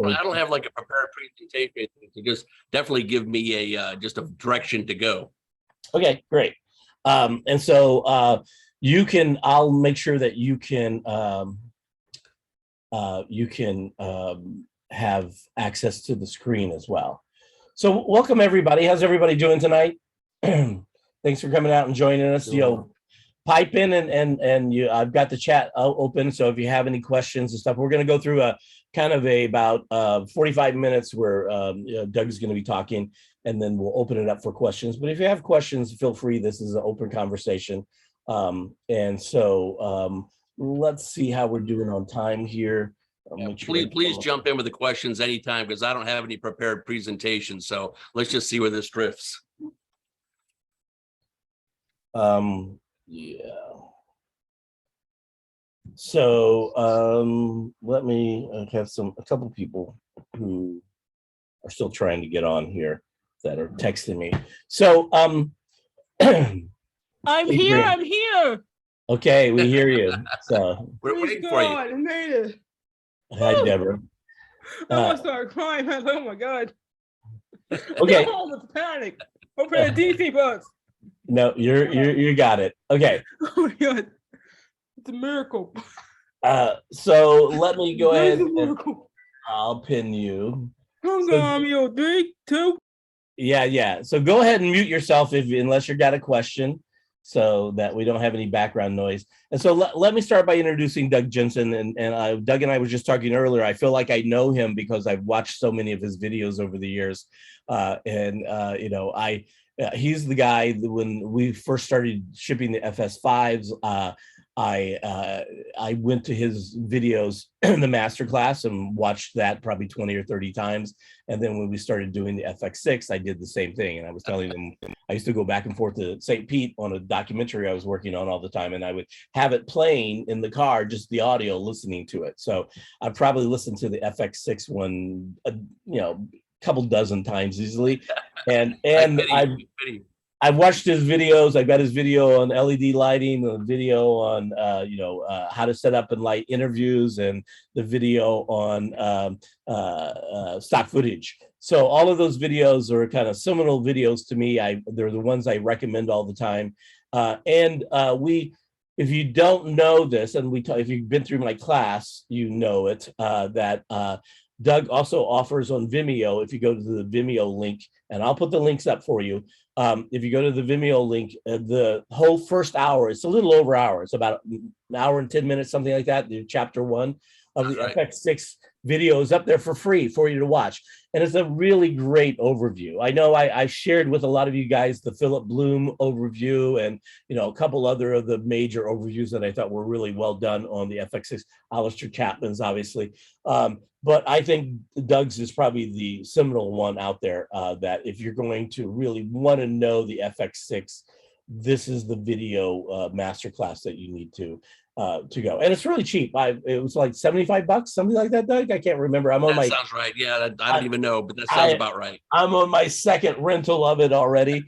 I don't have like a prepared presentation to just definitely give me a just a direction to go. Okay, great. And so you can, I'll make sure that you can have access to the screen as well. So welcome everybody. How's everybody doing tonight? Thanks for coming out and joining us. You know, pipe in and you, I've got the chat open. So if you have any questions and stuff, we're going to go through a kind of about 45 minutes where Doug's going to be talking, and then we'll open it up for questions. But if you have questions, feel free. This is an open conversation. And so let's see how we're doing on time here. Yeah, please jump in with the questions anytime, because I don't have any prepared presentations. So let's just see where this drifts. Yeah. So let me have a couple people who are still trying to get on here that are texting me. So I'm here. Okay, we hear you. So we're waiting for you. I made it. Hi, Deborah. I almost started crying. Oh my god. Okay. I'm almost panic. Open the DCBUZZ. No, you got it. Okay. Oh my god. It's a miracle. So let me go ahead. It's a miracle. I'll pin you. Hang on, you 3, 2. Yeah. So go ahead and mute yourself unless you've got a question, so that we don't have any background noise. And so let me start by introducing Doug Jensen. And Doug and I were just talking earlier. I feel like I know him because I've watched so many of his videos over the years. You know, he's the guy that when we first started shipping the FS5s, I went to his videos in the masterclass and watched that probably 20 or 30 times. And then when we started doing the FX6, I did the same thing. And I was telling him, I used to go back and forth to St. Pete on a documentary I was working on all the time. And I would have it playing in the car, just the audio, listening to it. So I probably listened to the FX6 one, you know, couple dozen times easily. And I've watched his videos. I got his video on LED lighting, the video on how to set up and light interviews, and the video on stock footage. So all of those videos are kind of seminal videos to me. They're the ones I recommend all the time. If you don't know this, and if you've been through my class, you know it, that Doug also offers on Vimeo. If you go to the Vimeo link, and I'll put the links up for you. If you go to the Vimeo link, the whole first hour, it's a little over an hour. It's about an hour and 10 minutes, something like that. The chapter 1 of the FX6 video is up there for free for you to watch. And it's a really great overview. I know I shared with a lot of you guys the Philip Bloom overview and, you know, a couple other of the major overviews that I thought were really well done on the FX6. Alistair Chapman's, obviously. But I think Doug's is probably the seminal one out there, that if you're going to really want to know the FX6, this is the video masterclass that you need to go. And it's really cheap. It was like $75, something like that, Doug. I can't remember. That sounds right. Yeah, I don't even know, but that sounds about right. I'm on my second rental of it already.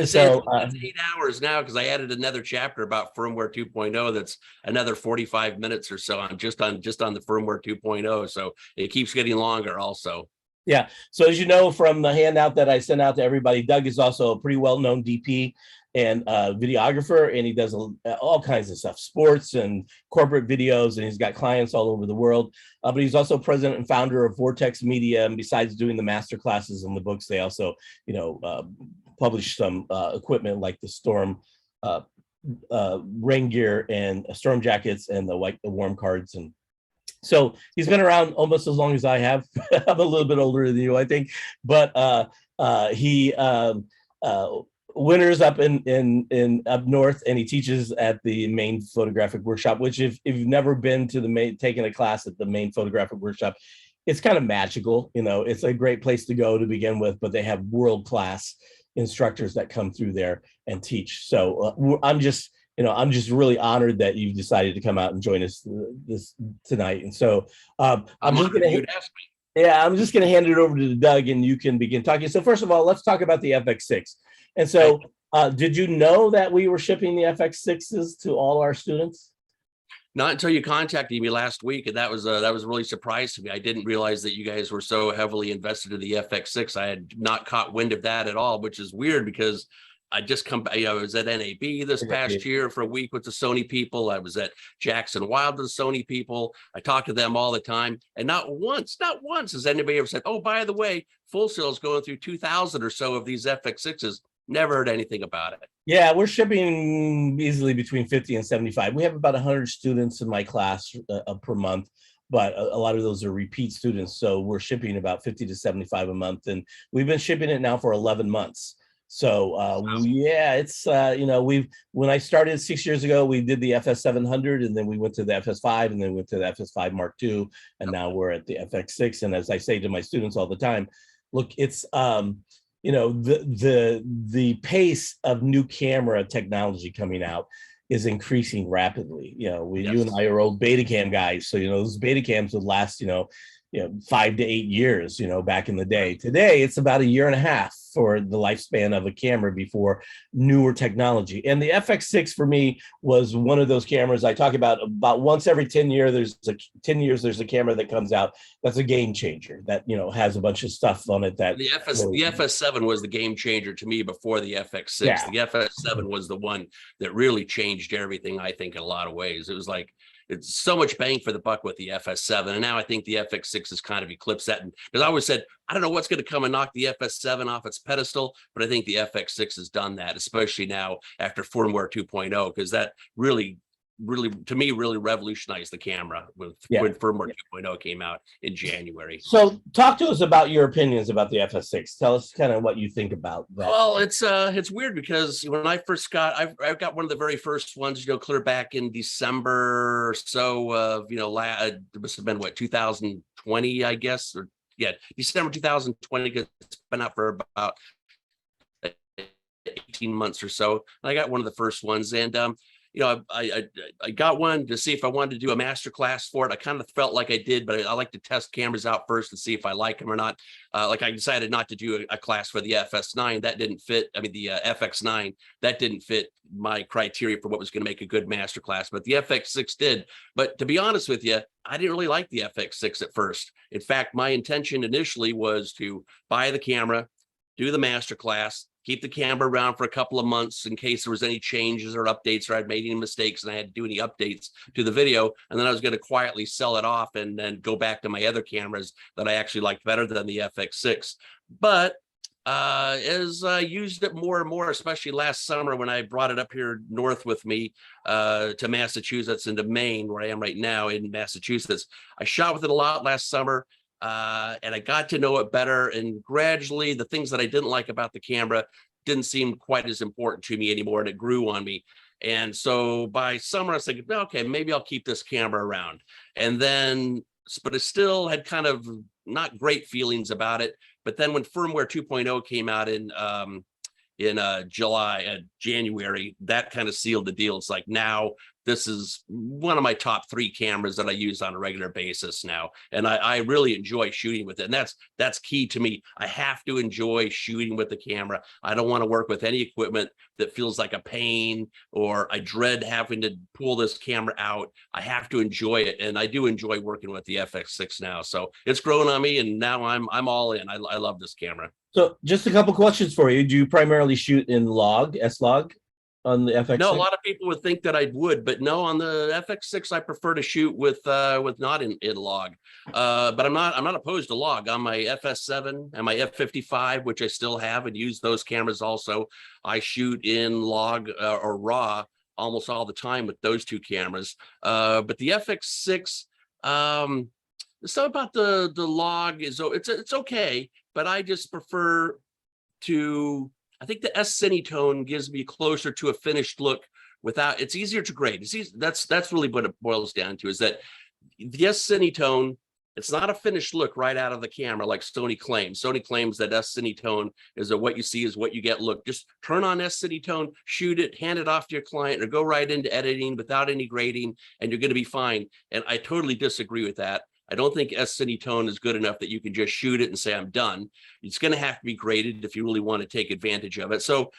So it's 8 hours now, because I added another chapter about firmware 2.0 that's another 45 minutes or so. I'm just on the firmware 2.0, so it keeps getting longer also. Yeah, so as you know from the handout that I sent out to everybody, Doug is also a pretty well-known DP and videographer, and he does all kinds of stuff, sports and corporate videos, and he's got clients all over the world. But he's also president and founder of Vortex Media, and besides doing the master classes and the books, they also, you know, publish some equipment like the Storm rain gear and storm jackets and the WarmCards. And so he's been around almost as long as I have. I'm a little bit older than you, I think, but he winters up in up north, and he teaches at the Maine Photographic Workshop, which if you've never been to taken a class at the Maine Photographic Workshop, it's kind of magical. You know, it's a great place to go to begin with, but they have world-class instructors that come through there and teach. So I'm just really honored that you've decided to come out and join us this tonight. And so I'm just going to hand it over to Doug, and you can begin talking. So first of all, let's talk about the FX6. And so did you know that we were shipping the FX6s to all our students? Not until you contacted me last week, and that was really surprised to me. I didn't realize that you guys were so heavily invested in the FX6. I had not caught wind of that at all, which is weird because I was at NAB this past year for a week with the Sony people. I was at Jackson Wild with the Sony people. I talk to them all the time, and not once has anybody ever said, "Oh, by the way, Full Sail's going through 2,000 or so of these FX6s." Never heard anything about it. Yeah, we're shipping easily between 50 and 75. We have about 100 students in my class per month, but a lot of those are repeat students. So we're shipping about 50 to 75 a month, and we've been shipping it now for 11 months. So yeah, it's when I started 6 years ago, we did the FS700, and then we went to the FS5, and then went to the FS5 Mark II, and now we're at the FX6. And as I say to my students all the time, look, it's the pace of new camera technology coming out is increasing rapidly. You and I are old Betacam guys, so those Betacams would last 5 to 8 years, back in the day. Today, it's about 1.5 years for the lifespan of a camera before newer technology. And the FX6 for me was one of those cameras I talk about once every 10 years. There's a camera that comes out that's a game changer that has a bunch of stuff on it. That the FS7 was the game changer to me before the FX6. Yeah. The FS7 was the one that really changed everything, I think, in a lot of ways. It was like, it's so much bang for the buck with the FS7. And now I think the FX6 has kind of eclipsed that. Because I always said, I don't know what's going to come and knock the FS7 off its pedestal, but I think the FX6 has done that, especially now after firmware 2.0, because that really, to me, really revolutionized the camera when firmware 2.0 came out in January. So talk to us about your opinions about the FS6. Tell us kind of what you think about that. Well, it's weird because when I first I've got one of the very first ones, clear back in December or so of, it must have been 2020, I guess, or December 2020, because it's been out for about 18 months or so. I got one of the first ones, and I got one to see if I wanted to do a master class for it. I kind of felt like I did, but I like to test cameras out first and see if I like them or not. I decided not to do a class for the FS9. That didn't fit. I mean, the FX9, that didn't fit my criteria for what was going to make a good master class, but the FX6 did. But to be honest with you, I didn't really like the FX6 at first. In fact, my intention initially was to buy the camera, do the master class, keep the camera around for a couple of months in case there was any changes or updates, or I'd made any mistakes and I had to do any updates to the video. And then I was going to quietly sell it off and then go back to my other cameras that I actually liked better than the FX6. But as I used it more and more, especially last summer when I brought it up here north with me to Massachusetts and to Maine, where I am right now in Massachusetts, I shot with it a lot last summer. And I got to know it better, and gradually the things that I didn't like about the camera didn't seem quite as important to me anymore, and it grew on me. And so by summer I was thinking, okay, maybe I'll keep this camera around. And then, but I still had kind of not great feelings about it. But then when firmware 2.0 came out in January, that kind of sealed the deal. It's like, now this is one of my top 3 cameras that I use on a regular basis now. And I really enjoy shooting with it. And that's key to me. I have to enjoy shooting with the camera. I don't want to work with any equipment that feels like a pain, or I dread having to pull this camera out. I have to enjoy it. And I do enjoy working with the FX6 now. So it's grown on me, and now I'm all in. I love this camera. So just a couple questions for you. Do you primarily shoot in S-Log on the FX6? No, a lot of people would think that I would, but no, on the FX6, I prefer to shoot with not in log. But I'm not opposed to log. On my FS7 and my F55, which I still have and use those cameras also, I shoot in log or raw almost all the time with those 2 cameras. But the FX6, stuff about the log is it's okay, but I just prefer to. I think the S-Cinetone gives me closer to a finished look without. It's easier to grade. It's easy, that's really what it boils down to, is that the S-Cinetone, it's not a finished look right out of the camera like Sony claims. Sony claims that S-Cinetone is what you see is what you get look. Just turn on S-Cinetone, shoot it, hand it off to your client, or go right into editing without any grading, and you're going to be fine. And I totally disagree with that. I don't think S-Cinetone is good enough that you can just shoot it and say, I'm done. It's going to have to be graded if you really want to take advantage of it. So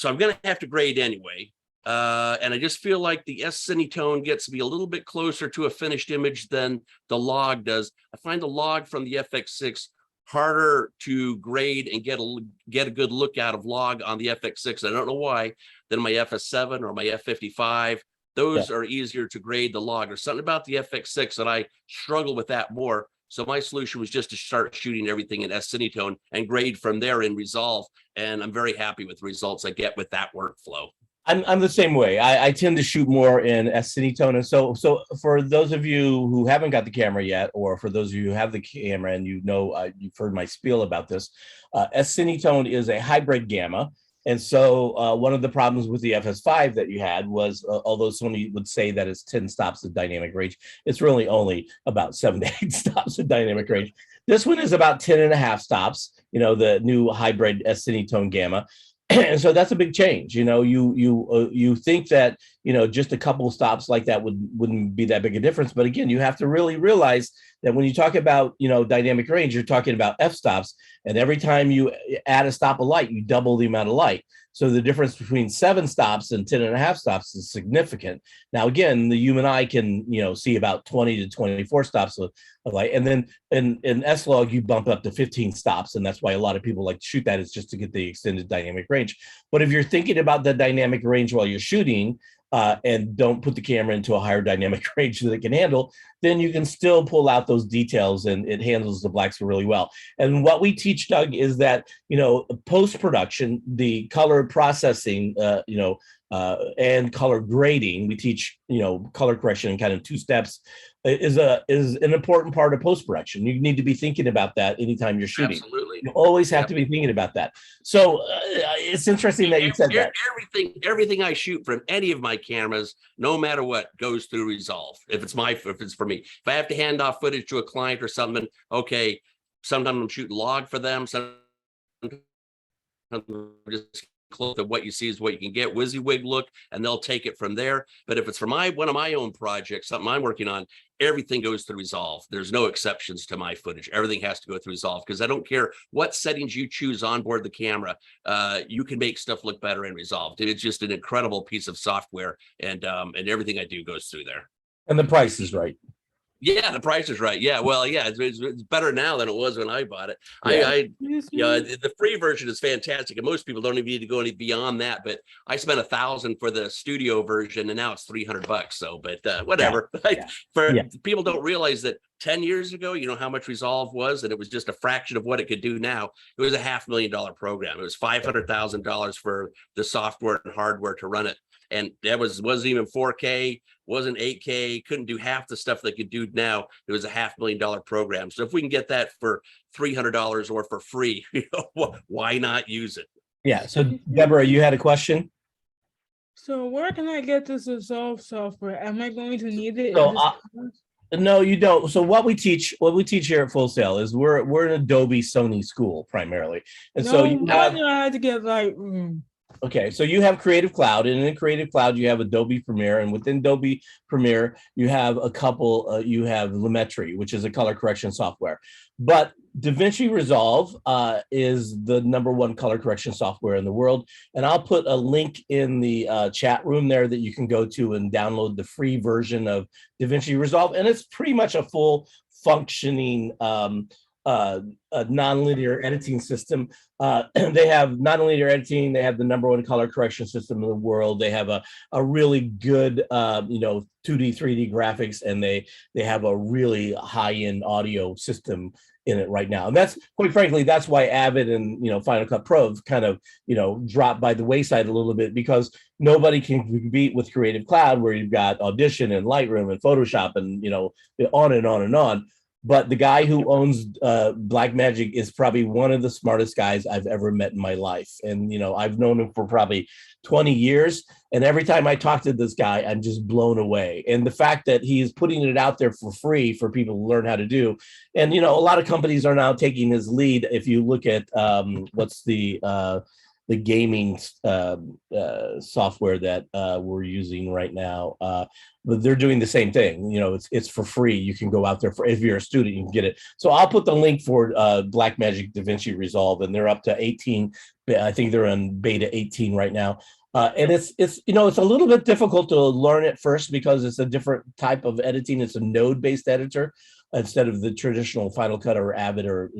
I'm going to have to grade anyway. And I just feel like the S-Cinetone gets me a little bit closer to a finished image than the log does. I find the log from the FX6 harder to grade and get a good look out of log on the FX6. I don't know why, than my FS7 or my F55. Those are easier to grade the log. There's something about the FX6 that I struggle with that more. So my solution was just to start shooting everything in S-Cinetone and grade from there in Resolve. And I'm very happy with the results I get with that workflow. I'm the same way. I tend to shoot more in S-Cinetone. And so for those of you who haven't got the camera yet, or for those of you who have the camera and you've heard my spiel about this, S-Cinetone is a hybrid gamma. And so one of the problems with the FS5 that you had was, although Sony would say that it's 10 stops of dynamic range, it's really only about 7 to 8 stops of dynamic range. This one is about 10.5 stops, the new hybrid S-Cinetone gamma. And so that's a big change. You think that, just a couple of stops like that wouldn't be that big a difference. But again, you have to really realize that when you talk about, dynamic range, you're talking about f-stops. And every time you add a stop of light, you double the amount of light. So the difference between 7 stops and 10.5 stops is significant. Now, again, the human eye can, see about 20 to 24 stops of light. And then in S-Log, you bump up to 15 stops. And that's why a lot of people like to shoot that, is just to get the extended dynamic range. But if you're thinking about the dynamic range while you're shooting, and don't put the camera into a higher dynamic range that it can handle, then you can still pull out those details and it handles the blacks really well. And what we teach, Doug, is that, post-production, the color processing, and color grading, we teach, color correction in kind of 2 steps, is an important part of post-production. You need to be thinking about that anytime you're shooting. Absolutely. You always have to be thinking about that. So it's interesting that you said that. Everything I shoot from any of my cameras, no matter what, goes through Resolve. If it's for me, if I have to hand off footage to a client or something, okay. Sometimes I'm shooting log for them. Sometimes just close to what you see is what you can get, WYSIWYG look, and they'll take it from there. But if it's for one of my own projects, something I'm working on, everything goes through Resolve. There's no exceptions to my footage. Everything has to go through Resolve, because I don't care what settings you choose on board the camera. You can make stuff look better in Resolve. It's just an incredible piece of software, and everything I do goes through there. And the price is right. Yeah, the price is right. Yeah, well, yeah, it's better now than it was when I bought it. Yeah. The free version is fantastic, and most people don't even need to go any beyond that. But I spent $1,000 for the studio version, and now it's $300. So, but whatever. People don't realize that 10 years ago, how much Resolve was, and it was just a fraction of what it could do now. It was a $500,000 program. It was $500,000 for the software and hardware to run it. And that wasn't even 4K, wasn't 8K, couldn't do half the stuff they could do now. It was a $500,000 program. So if we can get that for $300 or for free, why not use it? Yeah. So Deborah, you had a question? So where can I get this Resolve software? Am I going to need it? So, no, you don't. So what we teach here at Full Sail is we're an Adobe Sony school primarily. And so I had to get Okay, so you have Creative Cloud, and in Creative Cloud you have Adobe Premiere, and within Adobe Premiere you have a couple. You have Lumetri, which is a color correction software, but DaVinci Resolve is the #1 color correction software in the world. And I'll put a link in the chat room there that you can go to and download the free version of DaVinci Resolve, and it's pretty much a full functioning a nonlinear editing system. They have nonlinear editing. They have the #1 color correction system in the world. They have a really good 2D, 3D graphics, and they have a really high-end audio system in it right now. And that's, quite frankly, that's why Avid and Final Cut Pro have kind of dropped by the wayside a little bit, because nobody can compete with Creative Cloud, where you've got Audition and Lightroom and Photoshop and on and on and on. But the guy who owns Blackmagic is probably one of the smartest guys I've ever met in my life. And, I've known him for probably 20 years. And every time I talk to this guy, I'm just blown away. And the fact that he's putting it out there for free for people to learn how to do. And, a lot of companies are now taking his lead. If you look at what's the gaming software that we're using right now, but they're doing the same thing. It's for free. You can go out there if you're a student, you can get it. So I'll put the link for Blackmagic DaVinci Resolve, and they're up to 18. I think they're on beta 18 right now. And it's you know, it's a little bit difficult to learn at first because it's a different type of editing. It's a node-based editor instead of the traditional Final Cut or Avid or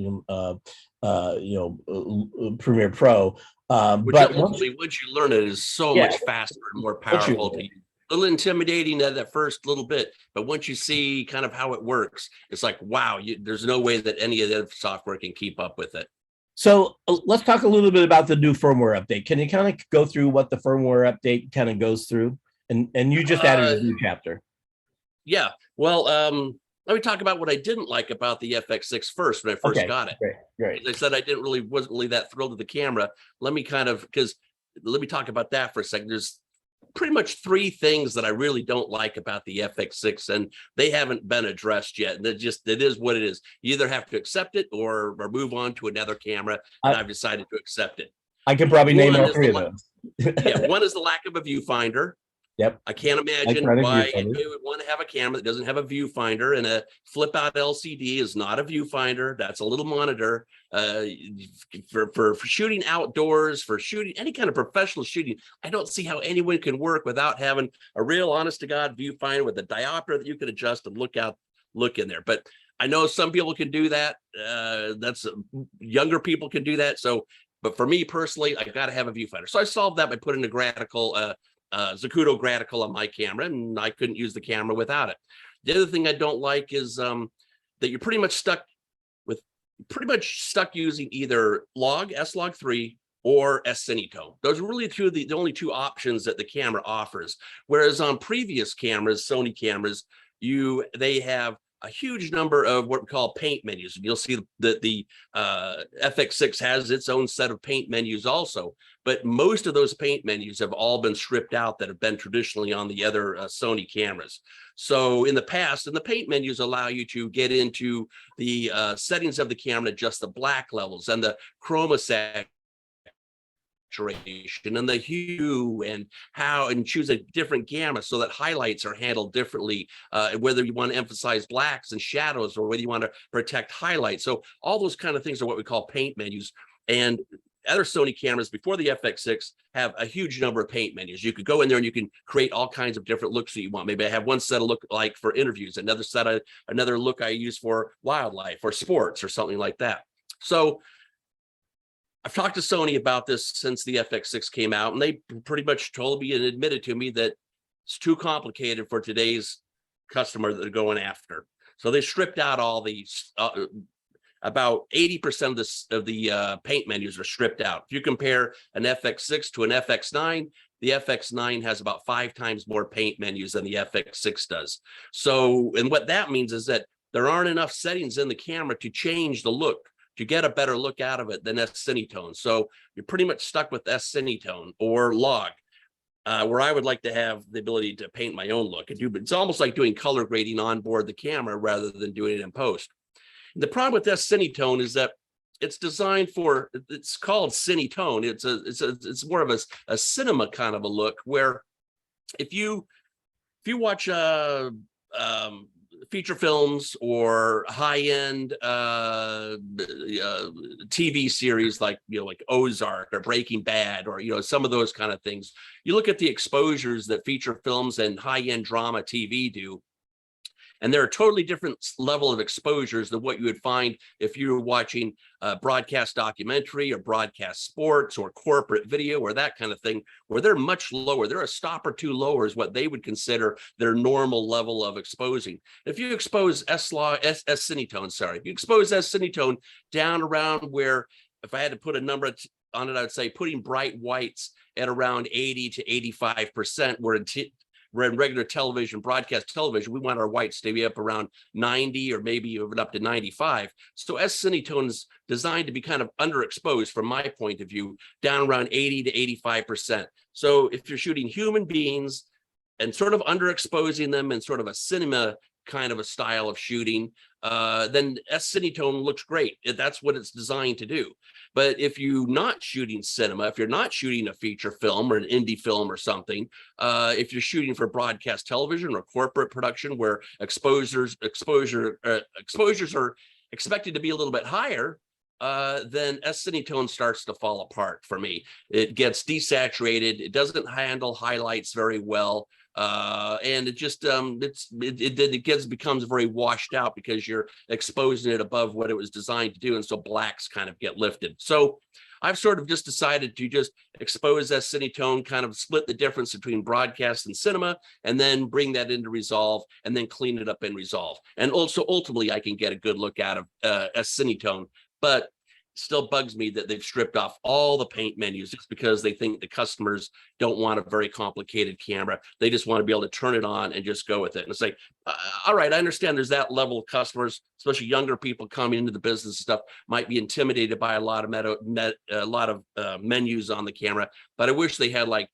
Premiere Pro. Which But ultimately, once you learn it, is so yeah, much faster and more once you powerful to use. A little intimidating at that first little bit, but once you see kind of how it works, it's like, wow, there's no way that any of the software can keep up with it. So let's talk a little bit about the new firmware update. Can you kind of go through what the firmware update kind of goes through? And you just added a new chapter. Yeah. Well, let me talk about what I didn't like about the FX6 first when I first got it. Great. As I said, wasn't really that thrilled with the camera. Let me talk about that for a second. There's pretty much three things that I really don't like about the FX6, and they haven't been addressed yet. And it is what it is. You either have to accept it or move on to another camera, and I've decided to accept it. I can probably name all three of those. Yeah, one is the lack of a viewfinder. Yep. I can't imagine why anybody would want to have a camera that doesn't have a viewfinder, and a flip out LCD is not a viewfinder. That's a little monitor. For shooting outdoors, for shooting any kind of professional shooting, I don't see how anyone can work without having a real honest to God viewfinder with a diopter that you can adjust and look in there. But I know some people can do that. That's younger people can do that. But for me personally, I got to have a viewfinder. So I solved that by putting a gratical Zacuto graticle on my camera, and I couldn't use the camera without it. The other thing I don't like is that you're pretty much stuck using either S-Log3 or S-Cinetone. Those are really the only two options that the camera offers. Whereas on previous cameras, Sony cameras, they have a huge number of what we call paint menus. And you'll see that the FX6 has its own set of paint menus also, but most of those paint menus have all been stripped out that have been traditionally on the other Sony cameras. So in the past, and the paint menus allow you to get into the settings of the camera, adjust the black levels and the chroma saturation and the hue and choose a different gamma so that highlights are handled differently, whether you want to emphasize blacks and shadows or whether you want to protect highlights. So all those kind of things are what we call paint menus. And other Sony cameras before the FX6 have a huge number of paint menus. You could go in there and you can create all kinds of different looks that you want. Maybe I have one set of look like for interviews, another look I use for wildlife or sports or something like that. So I've talked to Sony about this since the FX6 came out, and they pretty much told me and admitted to me that it's too complicated for today's customer that they're going after. So they stripped out all these, about 80% of the paint menus are stripped out. If you compare an FX6 to an FX9, the FX9 has about 5 times more paint menus than the FX6 does. So, and what that means is that there aren't enough settings in the camera to change the look, to get a better look out of it than S-Cinetone. So you're pretty much stuck with S-Cinetone or log, where I would like to have the ability to paint my own look. It's almost like doing color grading on board the camera rather than doing it in post. And the problem with S-Cinetone is that it's designed for, it's called Cinetone. It's more of a cinema kind of a look, where if you watch feature films or high-end TV series like Ozark or Breaking Bad or some of those kind of things, you look at the exposures that feature films and high-end drama TV do, and they're a totally different level of exposures than what you would find if you were watching a broadcast documentary or broadcast sports or corporate video or that kind of thing, where they're much lower. They're a stop or two lower is what they would consider their normal level of exposing. If you expose S-Cinetone, if you expose S-Cinetone down around where, if I had to put a number on it, I would say putting bright whites at around 80 to 85%, where in regular television, broadcast television, we want our whites to be up around 90 or maybe even up to 95. So S-Cinetone is designed to be kind of underexposed from my point of view, down around 80 to 85%. So if you're shooting human beings and sort of underexposing them in sort of a cinema kind of a style of shooting, then S-Cinetone looks great. That's what it's designed to do. But if you're not shooting cinema, if you're not shooting a feature film or an indie film or something, if you're shooting for broadcast television or corporate production where exposures are expected to be a little bit higher, then S-Cinetone starts to fall apart for me. It gets desaturated. It doesn't handle highlights very well. And it just it becomes very washed out because you're exposing it above what it was designed to do, and so blacks kind of get lifted. So I've sort of just decided to just expose S-Cinetone, kind of split the difference between broadcast and cinema, and then bring that into Resolve, and then clean it up in Resolve. And also ultimately I can get a good look out of S-Cinetone, but still bugs me that they've stripped off all the paint menus just because they think the customers don't want a very complicated camera. They just want to be able to turn it on and just go with it. And it's like, all right, I understand there's that level of customers, especially younger people coming into the business and stuff, might be intimidated by a lot of menus on the camera. But I wish they had like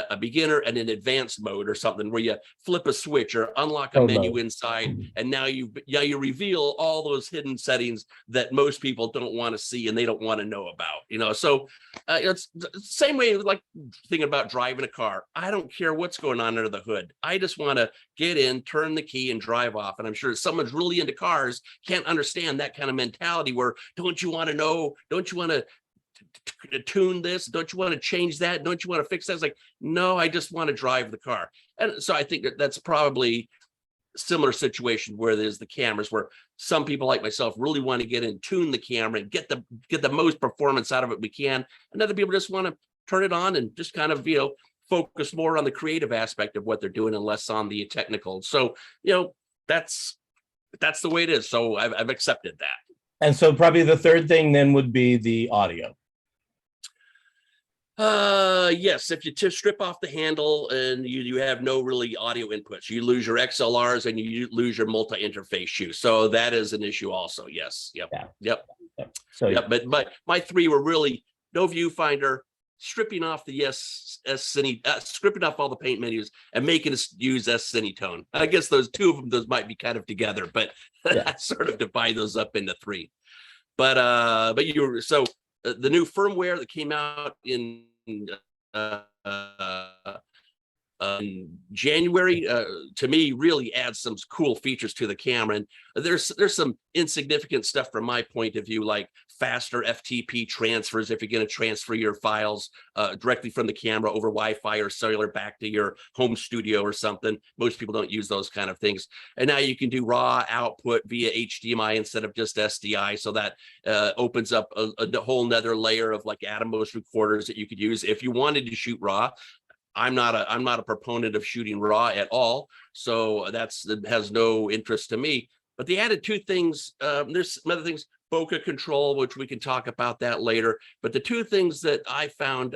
a beginner and an advanced mode or something where you flip a switch or unlock a menu inside, and now you reveal all those hidden settings that most people don't want to see and they don't want to know about, you know. So it's the same way like thinking about driving a car. I don't care what's going on under the hood. I just want to get in, turn the key, and drive off. And I'm sure someone's really into cars can't understand that kind of mentality where don't you want to know, don't you want to tune this, don't you want to change that, don't you want to fix that? It's like, no, I just want to drive the car. And so I think that's probably a similar situation where there's the cameras where some people like myself really want to get in, tune the camera and get the most performance out of it we can, and other people just want to turn it on and just kind of, you know, focus more on the creative aspect of what they're doing and less on the technical. So, you know, that's the way it is. So I've accepted that. And so probably the third thing then would be the audio. Yes, if you strip off the handle and you have no really audio inputs, you lose your XLRs and you lose your multi-interface use. So that is an issue also. Yes. Yep. Yeah. Yep. So yep. But my three were really no viewfinder, stripping off the stripping off all the paint menus and making us use S-Cinetone. I guess those two of them, those might be kind of together, but I sort of divide those up into three. But the new firmware that came out in January, to me, really adds some cool features to the camera. And there's some insignificant stuff from my point of view, like faster FTP transfers if you're going to transfer your files directly from the camera over Wi-Fi or cellular back to your home studio or something. Most people don't use those kind of things. And now you can do raw output via HDMI instead of just SDI. So that opens up a whole nother layer of like Atomos recorders that you could use if you wanted to shoot raw. I'm not a proponent of shooting raw at all, so that has no interest to me. But they added two things. There's some other things, bokeh control, which we can talk about that later. But the two things that I found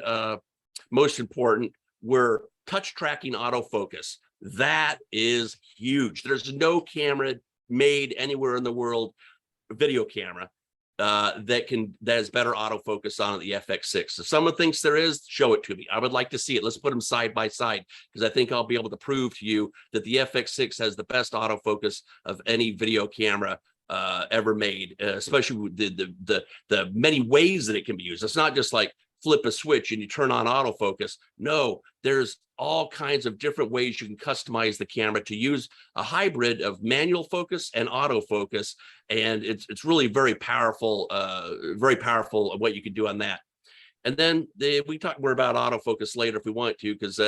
most important were touch tracking autofocus. That is huge. There's no camera made anywhere in the world, video camera, that has better autofocus on the FX6. If someone thinks there is, show it to me. I would like to see it. Let's put them side by side, because I think I'll be able to prove to you that the FX6 has the best autofocus of any video camera ever made, especially with the many ways that it can be used. It's not just like flip a switch and you turn on autofocus. No, there's all kinds of different ways you can customize the camera to use a hybrid of manual focus and autofocus. And it's really very powerful what you can do on that. And then we talk more about autofocus later if we want to, because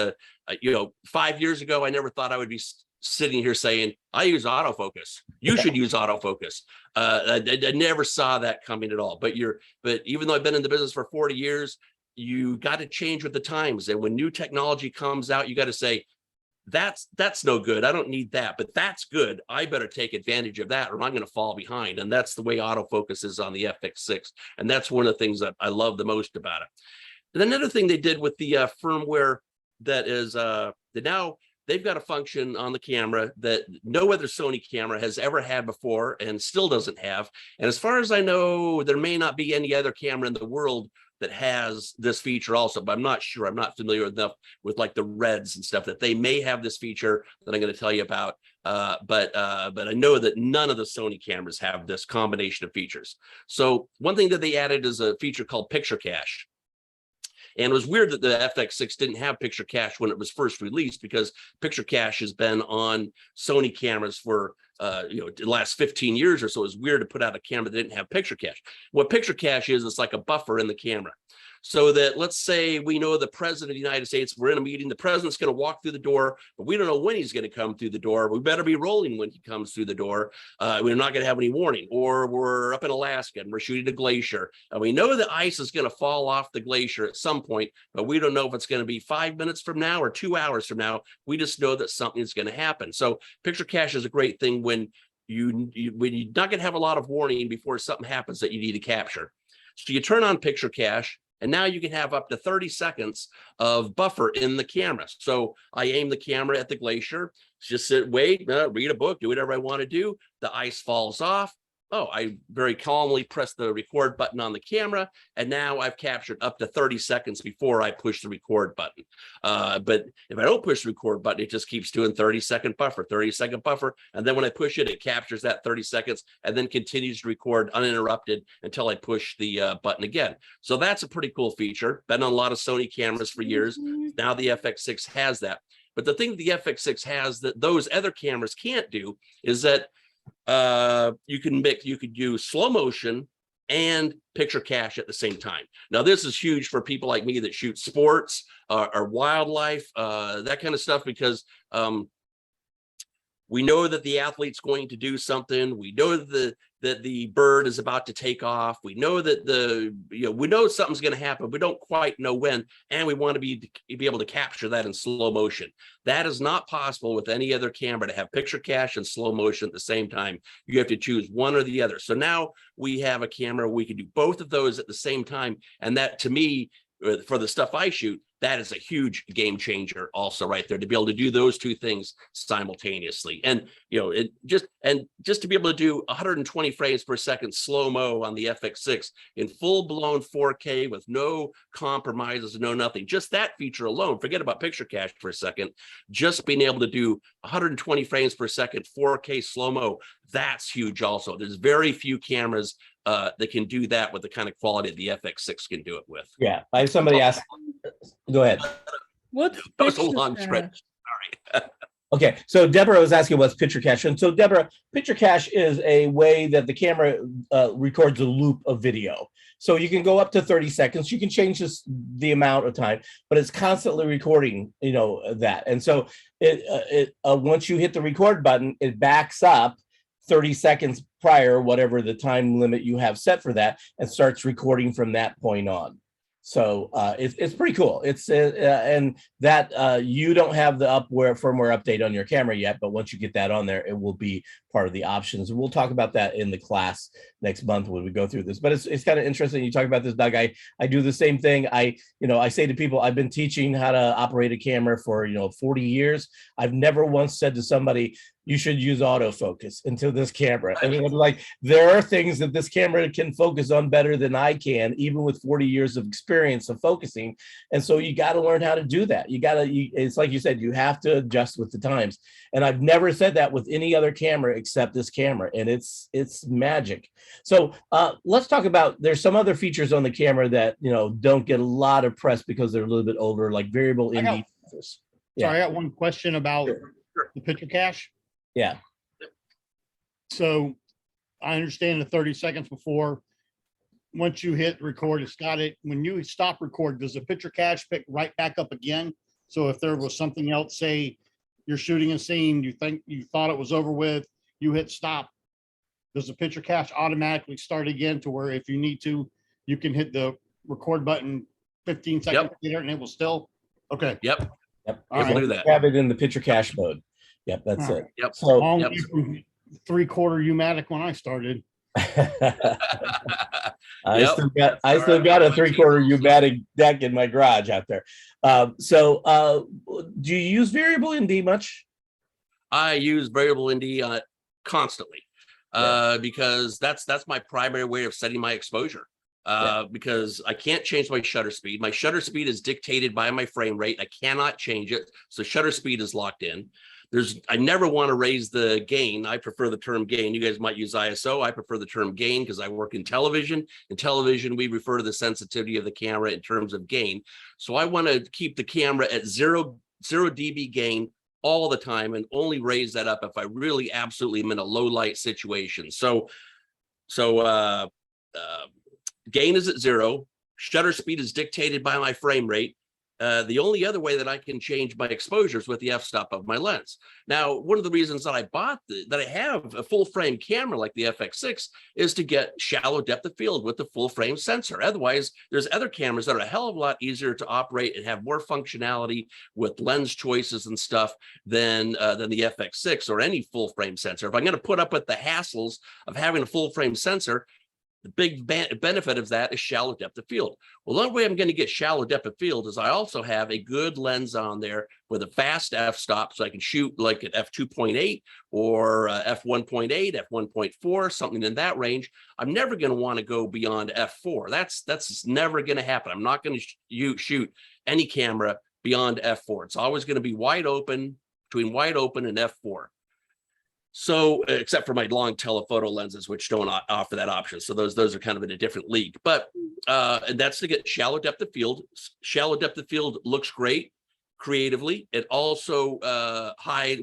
5 years ago, I never thought I would be sitting here saying, I use autofocus. You should use autofocus. I never saw that coming at all. But even though I've been in the business for 40 years, you got to change with the times. And when new technology comes out, you got to say, that's no good. I don't need that, but that's good. I better take advantage of that or I'm going to fall behind. And that's the way autofocus is on the FX6. And that's one of the things that I love the most about it. And another thing they did with the firmware that is that now they've got a function on the camera that no other Sony camera has ever had before and still doesn't have. And as far as I know, there may not be any other camera in the world that has this feature also, but I'm not sure. I'm not familiar enough with like the Reds and stuff that they may have this feature that I'm going to tell you about. But I know that none of the Sony cameras have this combination of features. So one thing that they added is a feature called Picture Cache. And it was weird that the FX6 didn't have Picture Cache when it was first released, because Picture Cache has been on Sony cameras for the last 15 years or so, it was weird to put out a camera that didn't have picture cache. What picture cache is, it's like a buffer in the camera. So that, let's say we know the president of the United States, we're in a meeting, the president's going to walk through the door, but we don't know when he's going to come through the door. We better be rolling when he comes through the door. We're not going to have any warning. Or we're up in Alaska and we're shooting a glacier, and we know the ice is going to fall off the glacier at some point, but we don't know if it's going to be 5 minutes from now or 2 hours from now. We just know that something is going to happen. So picture cache is a great thing when you're not going to have a lot of warning before something happens that you need to capture. So you turn on picture cache, and now you can have up to 30 seconds of buffer in the camera. So I aim the camera at the glacier, just sit, wait, read a book, do whatever I want to do. The ice falls off. Oh, I very calmly press the record button on the camera, and now I've captured up to 30 seconds before I push the record button. But if I don't push the record button, it just keeps doing 30-second buffer, 30-second buffer. And then when I push it, it captures that 30 seconds and then continues to record uninterrupted until I push the button again. So that's a pretty cool feature. Been on a lot of Sony cameras for years. Now the FX6 has that. But the thing the FX6 has that those other cameras can't do is that you could do slow motion and picture cache at the same time. Now, this is huge for people like me that shoot sports or wildlife, that kind of stuff, because we know that the athlete's going to do something. We know that the bird is about to take off. We know that we know something's going to happen. We don't quite know when, and we want to be able to capture that in slow motion. That is not possible with any other camera to have picture cache and slow motion at the same time. You have to choose one or the other. So now we have a camera we can do both of those at the same time, and that, to me, for the stuff I shoot, that is a huge game changer also right there, to be able to do those two things simultaneously. And just to be able to do 120 frames per second slow-mo on the FX6 in full-blown 4K with no compromises, no nothing. Just that feature alone, forget about picture cache for a second, just being able to do 120 frames per second 4K slow-mo, that's huge also. There's very few cameras that can do that with the kind of quality the FX6 can do it with. Yeah, I have somebody ask. Go ahead. What's That was a picture long cache? stretch. Sorry. Okay, so Deborah was asking what's picture cache. And so Deborah, picture cache is a way that the camera records a loop of video. So you can go up to 30 seconds. You can change the amount of time, but it's constantly recording, that. And so once you hit the record button, it backs up 30 seconds prior, whatever the time limit you have set for that, and starts recording from that point on. So it's pretty cool. It's and that you don't have the firmware update on your camera yet, but once you get that on there, it will be part of the options. And we'll talk about that in the class next month when we go through this. But it's kind of interesting. You talk about this, Doug. I do the same thing. I say to people, I've been teaching how to operate a camera for 40 years. I've never once said to somebody, you should use autofocus into this camera. I mean, like, there are things that this camera can focus on better than I can, even with 40 years of experience of focusing. And so you got to learn how to do that. It's like you said, you have to adjust with the times. And I've never said that with any other camera except this camera. And it's magic. So let's talk about, there's some other features on the camera that, don't get a lot of press because they're a little bit older, like variable ND. Sorry, I got one question about the picture cache. Yeah. So I understand the 30 seconds before. Once you hit record, it's got it. When you stop record, does the picture cache pick right back up again? So if there was something else, say you're shooting a scene, you thought it was over with, you hit stop, does the picture cache automatically start again, to where if you need to, you can hit the record button 15 seconds later and it will still? Okay. Yep. All We'll do that. Have it in the picture cache mode. Yep, that's it. Yep. So Long way from 3/4 U-matic when I started. I still got a 3/4 U-matic deck in my garage out there. So do you use variable ND much? I use variable ND constantly because that's my primary way of setting my exposure. Because I can't change my shutter speed. My shutter speed is dictated by my frame rate. I cannot change it. So shutter speed is locked in. I never want to raise the gain. I prefer the term gain. You guys might use ISO. I prefer the term gain because I work in television. In television, we refer to the sensitivity of the camera in terms of gain. So I want to keep the camera at 0 dB gain all the time and only raise that up if I really absolutely am in a low light situation. So gain is at 0. Shutter speed is dictated by my frame rate. The only other way that I can change my exposures with the f-stop of my lens. Now, one of the reasons that I bought that I have a full frame camera like the FX6 is to get shallow depth of field with the full frame sensor. Otherwise, there's other cameras that are a hell of a lot easier to operate and have more functionality with lens choices and stuff than the FX6 or any full frame sensor. If I'm going to put up with the hassles of having a full frame sensor, the big benefit of that is shallow depth of field. Well, the only way I'm going to get shallow depth of field is I also have a good lens on there with a fast f-stop, so I can shoot like at f2.8 or f1.8, f1.4, something in that range. I'm never going to want to go beyond f4. That's never going to happen. I'm not going to shoot any camera beyond f4. It's always going to be wide open, between wide open and f4. So, except for my long telephoto lenses, which don't offer that option. So those are kind of in a different league. But and that's to get shallow depth of field. Shallow depth of field looks great creatively. It also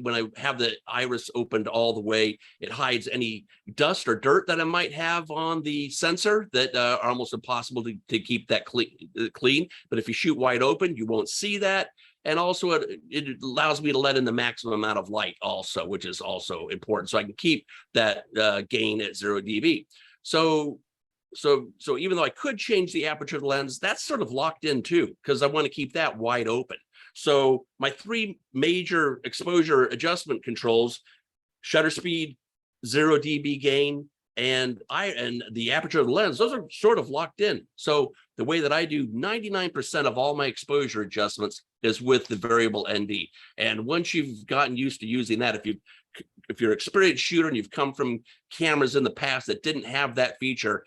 when I have the iris opened all the way, it hides any dust or dirt that I might have on the sensor that are almost impossible to keep that clean. But if you shoot wide open, you won't see that. And also it allows me to let in the maximum amount of light also, which is also important. So I can keep that gain at 0 dB. So even though I could change the aperture of the lens, that's sort of locked in too, because I want to keep that wide open. So my 3 major exposure adjustment controls, shutter speed, 0 dB gain, and the aperture of the lens, those are sort of locked in. So the way that I do 99% of all my exposure adjustments is with the variable ND. And once you've gotten used to using that, if you're an experienced shooter and you've come from cameras in the past that didn't have that feature,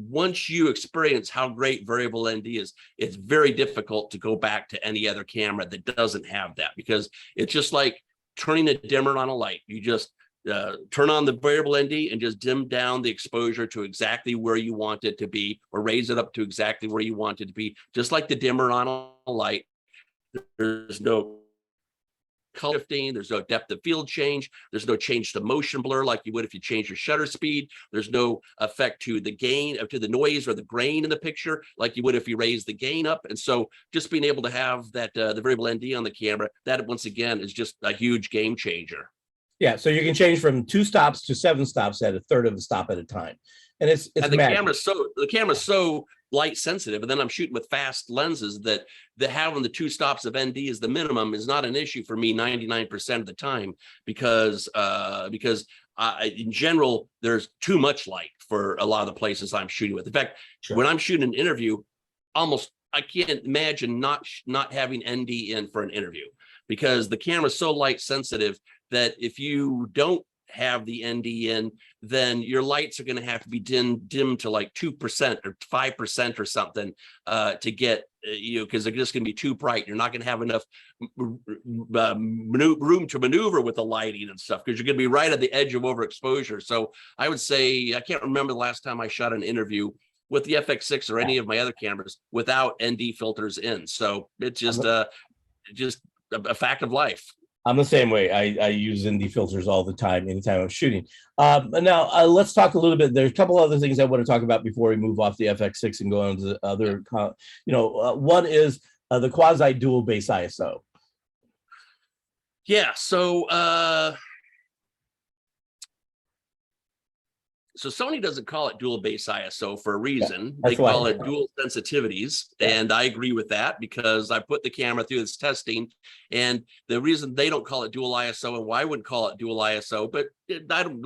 once you experience how great variable ND is, it's very difficult to go back to any other camera that doesn't have that, because it's just like turning a dimmer on a light. You just turn on the variable ND and just dim down the exposure to exactly where you want it to be, or raise it up to exactly where you want it to be. Just like the dimmer on a light, there's no color shifting, there's no depth of field change, there's no change to motion blur like you would if you change your shutter speed, there's no effect to the gain, to the noise or the grain in the picture like you would if you raise the gain up. And so just being able to have that the variable ND on the camera, that once again is just a huge game changer. Yeah, so you can change from 2 stops to 7 stops at a third of a stop at a time, and it's and the camera's so light sensitive, and then I'm shooting with fast lenses that having the 2 stops of ND as the minimum is not an issue for me 99% of the time, because in general there's too much light for a lot of the places I'm shooting with. In fact, when I'm shooting an interview, I can't imagine not having ND in for an interview, because the camera's so light sensitive that if you don't have the ND in, then your lights are going to have to be dimmed to like 2% or 5% or something to get, because they're just going to be too bright. You're not going to have enough room to maneuver with the lighting and stuff, because you're going to be right at the edge of overexposure. So I would say, I can't remember the last time I shot an interview with the FX6 or any of my other cameras without ND filters in. So it's just a fact of life. I'm the same way. I use ND filters all the time, anytime I'm shooting. Now, let's talk a little bit. There's a couple other things I want to talk about before we move off the FX6 and go on to the other, one is the quasi dual base ISO. Yeah, so Sony doesn't call it dual base ISO for a reason. They call it dual sensitivities. And I agree with that, because I put the camera through this testing, and the reason they don't call it dual ISO, and why I wouldn't call it dual ISO, but I don't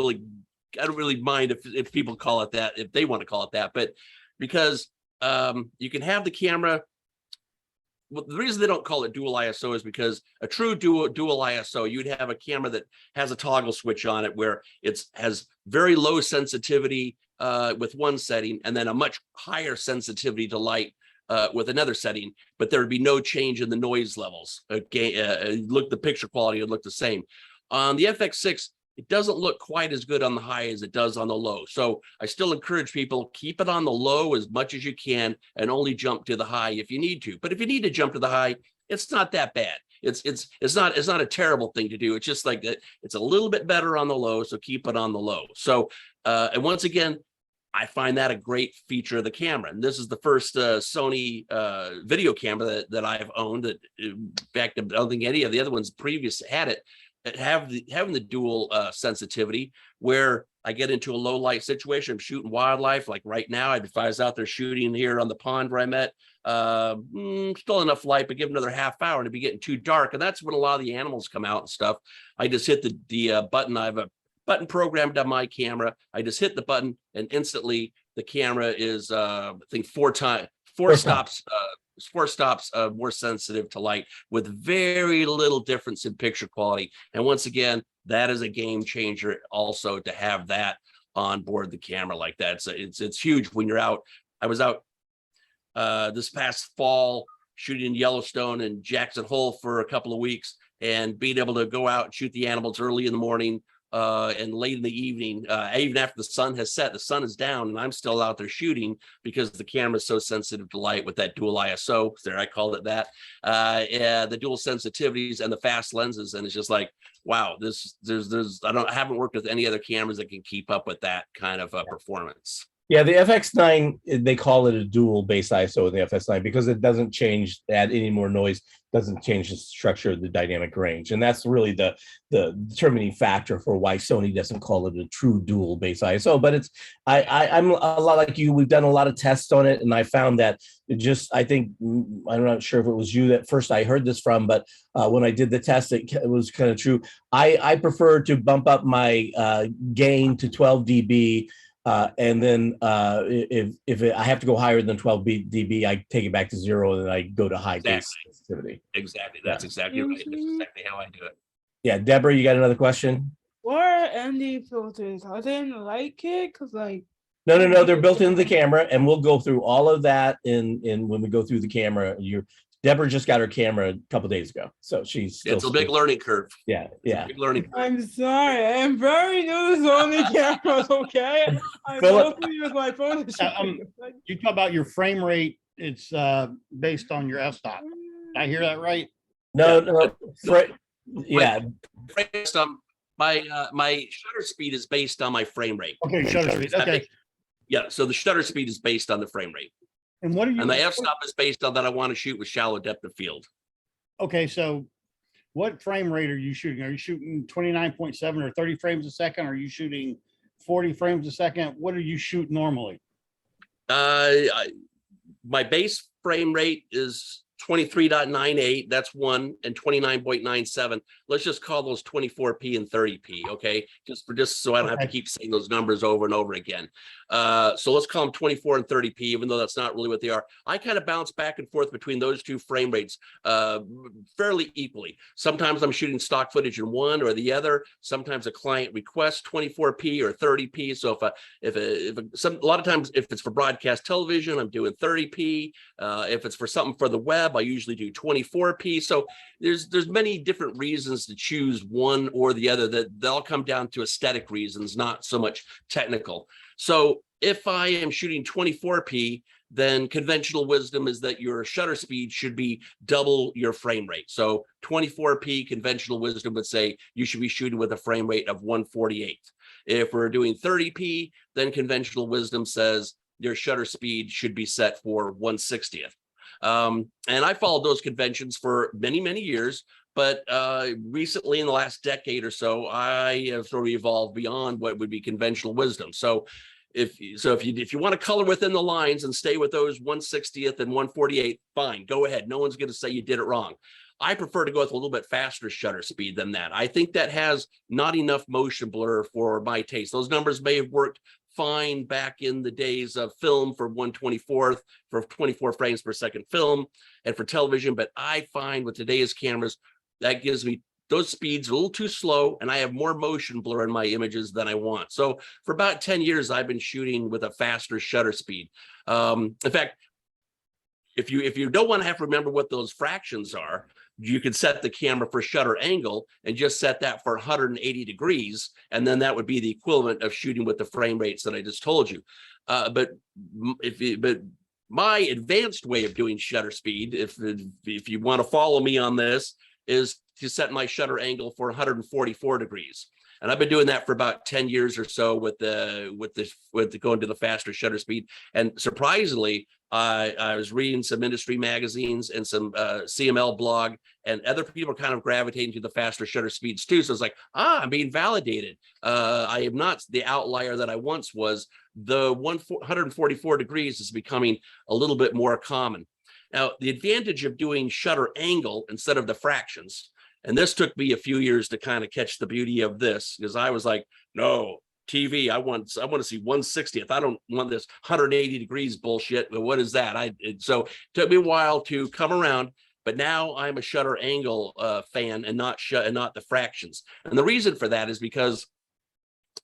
really mind if people call it that, if they want to call it that, but because you can have the camera. Well, the reason they don't call it dual ISO is because a true dual ISO, you'd have a camera that has a toggle switch on it where it has very low sensitivity with one setting, and then a much higher sensitivity to light with another setting, but there would be no change in the noise levels. The picture quality would look the same. On the FX6, it doesn't look quite as good on the high as it does on the low. So I still encourage people, keep it on the low as much as you can and only jump to the high if you need to. But if you need to jump to the high, it's not that bad. it's not a terrible thing to do. It's just like that. It's a little bit better on the low, so keep it on the low. So and once again, I find that a great feature of the camera. And this is the first Sony video camera that I've owned that, in fact, I don't think any of the other ones previous had it, that having the dual sensitivity, where I get into a low light situation, I'm shooting wildlife. Like right now, if I was out there shooting here on the pond where I'm at, still enough light, but give another half hour and it'd be getting too dark. And that's when a lot of the animals come out and stuff. I just hit the button. I have a button programmed on my camera. I just hit the button and instantly the camera is I think four stops more sensitive to light, with very little difference in picture quality. And once again, that is a game changer also, to have that on board the camera like that. So it's huge when you're out. I was out this past fall shooting in Yellowstone and Jackson Hole for a couple of weeks, and being able to go out and shoot the animals early in the morning and late in the evening, even after the sun has set. The sun is down and I'm still out there shooting because the camera is so sensitive to light with that dual ISO. There, I called it that. The dual sensitivities and the fast lenses, and it's just like, wow, I haven't worked with any other cameras that can keep up with that kind of performance. Yeah, the FX9, they call it a dual base ISO in the FS9 because it doesn't add any more noise, doesn't change the structure of the dynamic range. And that's really the determining factor for why Sony doesn't call it a true dual base ISO. But I'm a lot like you. We've done a lot of tests on it, and I found that I think, I'm not sure if it was you that first I heard this from, but when I did the test, it was kind of true. I prefer to bump up my gain to 12 dB. And then if I have to go higher than 12 dB, I take it back to 0, and then I go to high base sensitivity. Exactly. That's exactly right. That's exactly how I do it. Yeah, Deborah, you got another question? What are ND filters? Are they in the light kit? Because like, No, they're built into the camera, and we'll go through all of that in when we go through the camera. Deborah just got her camera a couple days ago, so she's It's a big learning curve. Yeah. Big learning curve. I'm sorry, I'm very new to Sony cameras. Okay, I mostly use my phone to shoot. You talk about your frame rate. It's based on your f-stop. Did I hear that right? No. Yeah. My shutter speed is based on my frame rate. Okay, shutter speed. Okay. Yeah, so the shutter speed is based on the frame rate. And what are you? And the f-stop is based on that I want to shoot with shallow depth of field. Okay, so what frame rate are you shooting? Are you shooting 29.7 or 30 frames a second? Are you shooting 40 frames a second? What do you shoot normally? My base frame rate is 23.98, that's one, and 29.97. Let's just call those 24p and 30p, okay? Just so I don't have to keep saying those numbers over and over again. So let's call them 24 and 30p, even though that's not really what they are. I kind of bounce back and forth between those two frame rates fairly equally. Sometimes I'm shooting stock footage in one or the other. Sometimes a client requests 24p or 30p. So a lot of times, if it's for broadcast television, I'm doing 30p. If it's for something for the web, I usually do 24p. So there's many different reasons to choose one or the other, that they'll come down to aesthetic reasons, not so much technical. So if I am shooting 24p, then conventional wisdom is that your shutter speed should be double your frame rate. So 24p, conventional wisdom would say you should be shooting with a frame rate of 1/48. If we're doing 30p, then conventional wisdom says your shutter speed should be set for 1/60th. And I followed those conventions for many, many years. But recently, in the last decade or so, I have sort of evolved beyond what would be conventional wisdom. So if you want to color within the lines and stay with those 1/60th and 1/48th, fine, go ahead. No one's going to say you did it wrong. I prefer to go with a little bit faster shutter speed than that. I think that has not enough motion blur for my taste. Those numbers may have worked fine back in the days of film for 1/24th, for 24 frames per second film, and for television. But I find with today's cameras, that gives me those speeds a little too slow, and I have more motion blur in my images than I want. So for about 10 years, I've been shooting with a faster shutter speed. In fact, if you don't want to have to remember what those fractions are, you could set the camera for shutter angle and just set that for 180 degrees, and then that would be the equivalent of shooting with the frame rates that I just told you. But my advanced way of doing shutter speed, if you want to follow me on this, is to set my shutter angle for 144 degrees. And I've been doing that for about 10 years or so with the going to the faster shutter speed. And surprisingly, I was reading some industry magazines and some CML blog, and other people are kind of gravitating to the faster shutter speeds too. So it's like, I'm being validated. I am not the outlier that I once was. The 144 degrees is becoming a little bit more common. Now, the advantage of doing shutter angle instead of the fractions, and this took me a few years to kind of catch the beauty of this, because I was like, no, TV, I want to see 160th. I don't want this 180 degrees bullshit. But what is that? So it took me a while to come around, but now I'm a shutter angle fan and not the fractions. And the reason for that is because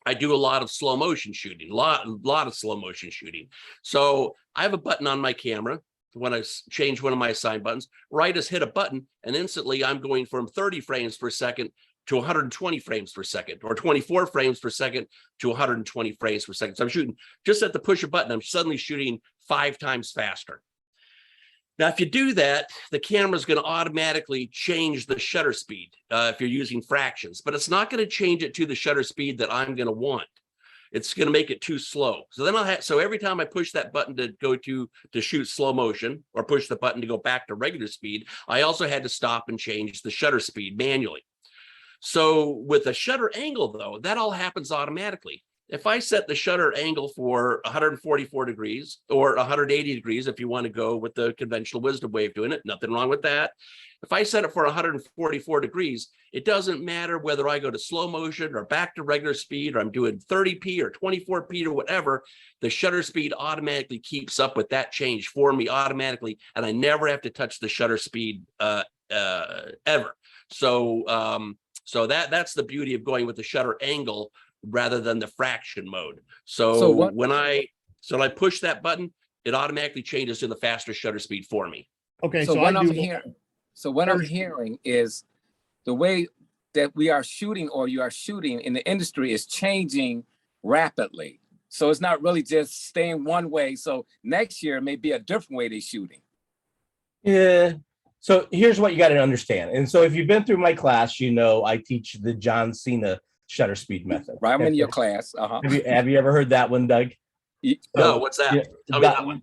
I do a lot of slow motion shooting, a lot of slow motion shooting. So I have a button on my camera. When I change one of my assign buttons, right as hit a button, and instantly I'm going from 30 frames per second to 120 frames per second, or 24 frames per second to 120 frames per second. So I'm shooting just at the push of a button. I'm suddenly shooting 5 times faster. Now, if you do that, the camera is going to automatically change the shutter speed if you're using fractions, but it's not going to change it to the shutter speed that I'm going to want. It's going to make it too slow. So then so every time I push that button to go to shoot slow motion, or push the button to go back to regular speed, I also had to stop and change the shutter speed manually. So with a shutter angle, though, that all happens automatically. If I set the shutter angle for 144 degrees or 180 degrees, if you want to go with the conventional wisdom way of doing it, nothing wrong with that. If I set it for 144 degrees, it doesn't matter whether I go to slow motion or back to regular speed, or I'm doing 30p or 24p or whatever, the shutter speed automatically keeps up with that change for me automatically, and I never have to touch the shutter speed ever. So that's the beauty of going with the shutter angle rather than the fraction mode. So when I push that button, it automatically changes to the faster shutter speed for me. Okay, So what I'm hearing is the way that we are shooting, or you are shooting in the industry, is changing rapidly. So it's not really just staying one way. So next year may be a different way they're shooting. Yeah. So here's what you got to understand. And so if you've been through my class, you know I teach the John Cena shutter speed method. Right, I'm in your class. Have you ever heard that one, Doug? No, what's that? Yeah, Tell me that one.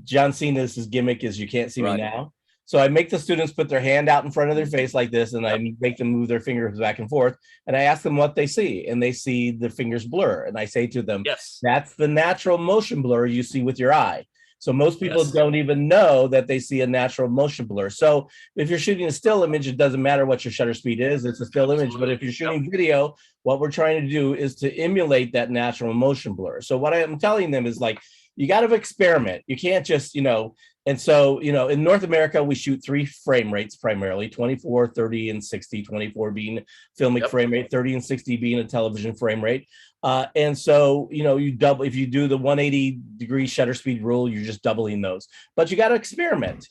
John Cena's gimmick is you can't see me now. So I make the students put their hand out in front of their face like this, and I make them move their fingers back and forth, and I ask them what they see, and they see the fingers blur. And I say to them, yes, that's the natural motion blur you see with your eye. So most people don't even know that they see a natural motion blur. So if you're shooting a still image, it doesn't matter what your shutter speed is, it's a still image. But if you're shooting video, what we're trying to do is to emulate that natural motion blur. So what I'm telling them is, like, you got to experiment. You can't just, and so, in North America, we shoot 3 frame rates primarily: 24, 30, and 60, 24 being filmic frame rate, 30 and 60 being a television frame rate. And so, you double, if you do the 180 degree shutter speed rule, you're just doubling those, but you got to experiment.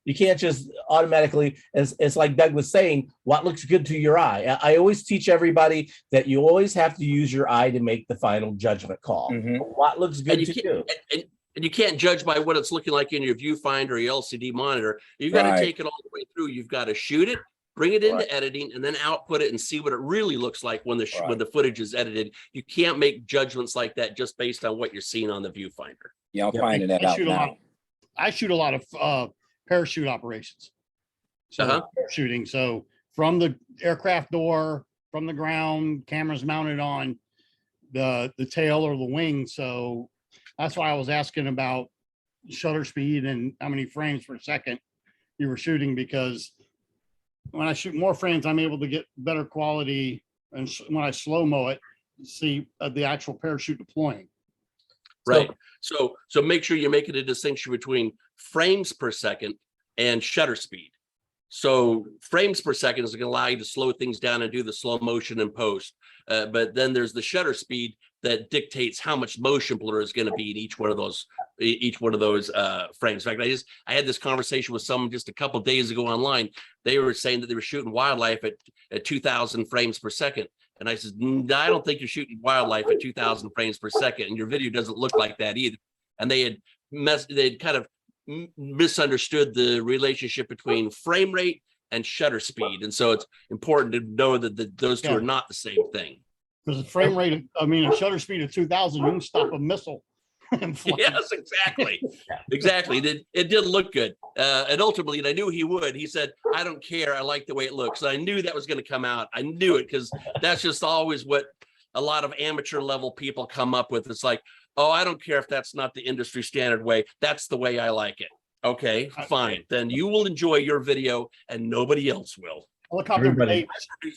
You can't just automatically, it's like Doug was saying, what looks good to your eye. I always teach everybody that you always have to use your eye to make the final judgment call. What looks good to you. And you can't judge by what it's looking like in your viewfinder or your LCD monitor. You've got to take it all the way through. You've got to shoot it, bring it into editing, and then output it and see what it really looks like when the footage is edited. You can't make judgments like that just based on what you're seeing on the viewfinder. Yeah, I'm finding that out now. I shoot a lot of parachute operations. So parachuting. So from the aircraft door, from the ground, cameras mounted on the tail or the wing. So that's why I was asking about shutter speed and how many frames per second you were shooting, because when I shoot more frames, I'm able to get better quality. And when I slow-mo it, see the actual parachute deploying. Right. So make sure you're making a distinction between frames per second and shutter speed. So frames per second is going to allow you to slow things down and do the slow motion in post. But then there's the shutter speed that dictates how much motion blur is going to be in each one of those frames. In fact, I had this conversation with someone just a couple of days ago online. They were saying that they were shooting wildlife at 2,000 frames per second. And I said, I don't think you're shooting wildlife at 2,000 frames per second, and your video doesn't look like that either. And they'd kind of misunderstood the relationship between frame rate and shutter speed. And so it's important to know that those two are not the same thing. Because the frame rate, I mean, a shutter speed of 2000, you can stop a missile. Yes, exactly. Exactly. It did look good. And ultimately, and I knew he would, he said, I don't care. I like the way it looks. And I knew that was going to come out. I knew it, because that's just always what a lot of amateur level people come up with. It's like, oh, I don't care if that's not the industry standard way. That's the way I like it. Okay, fine. Then you will enjoy your video and nobody else will. Helicopter blade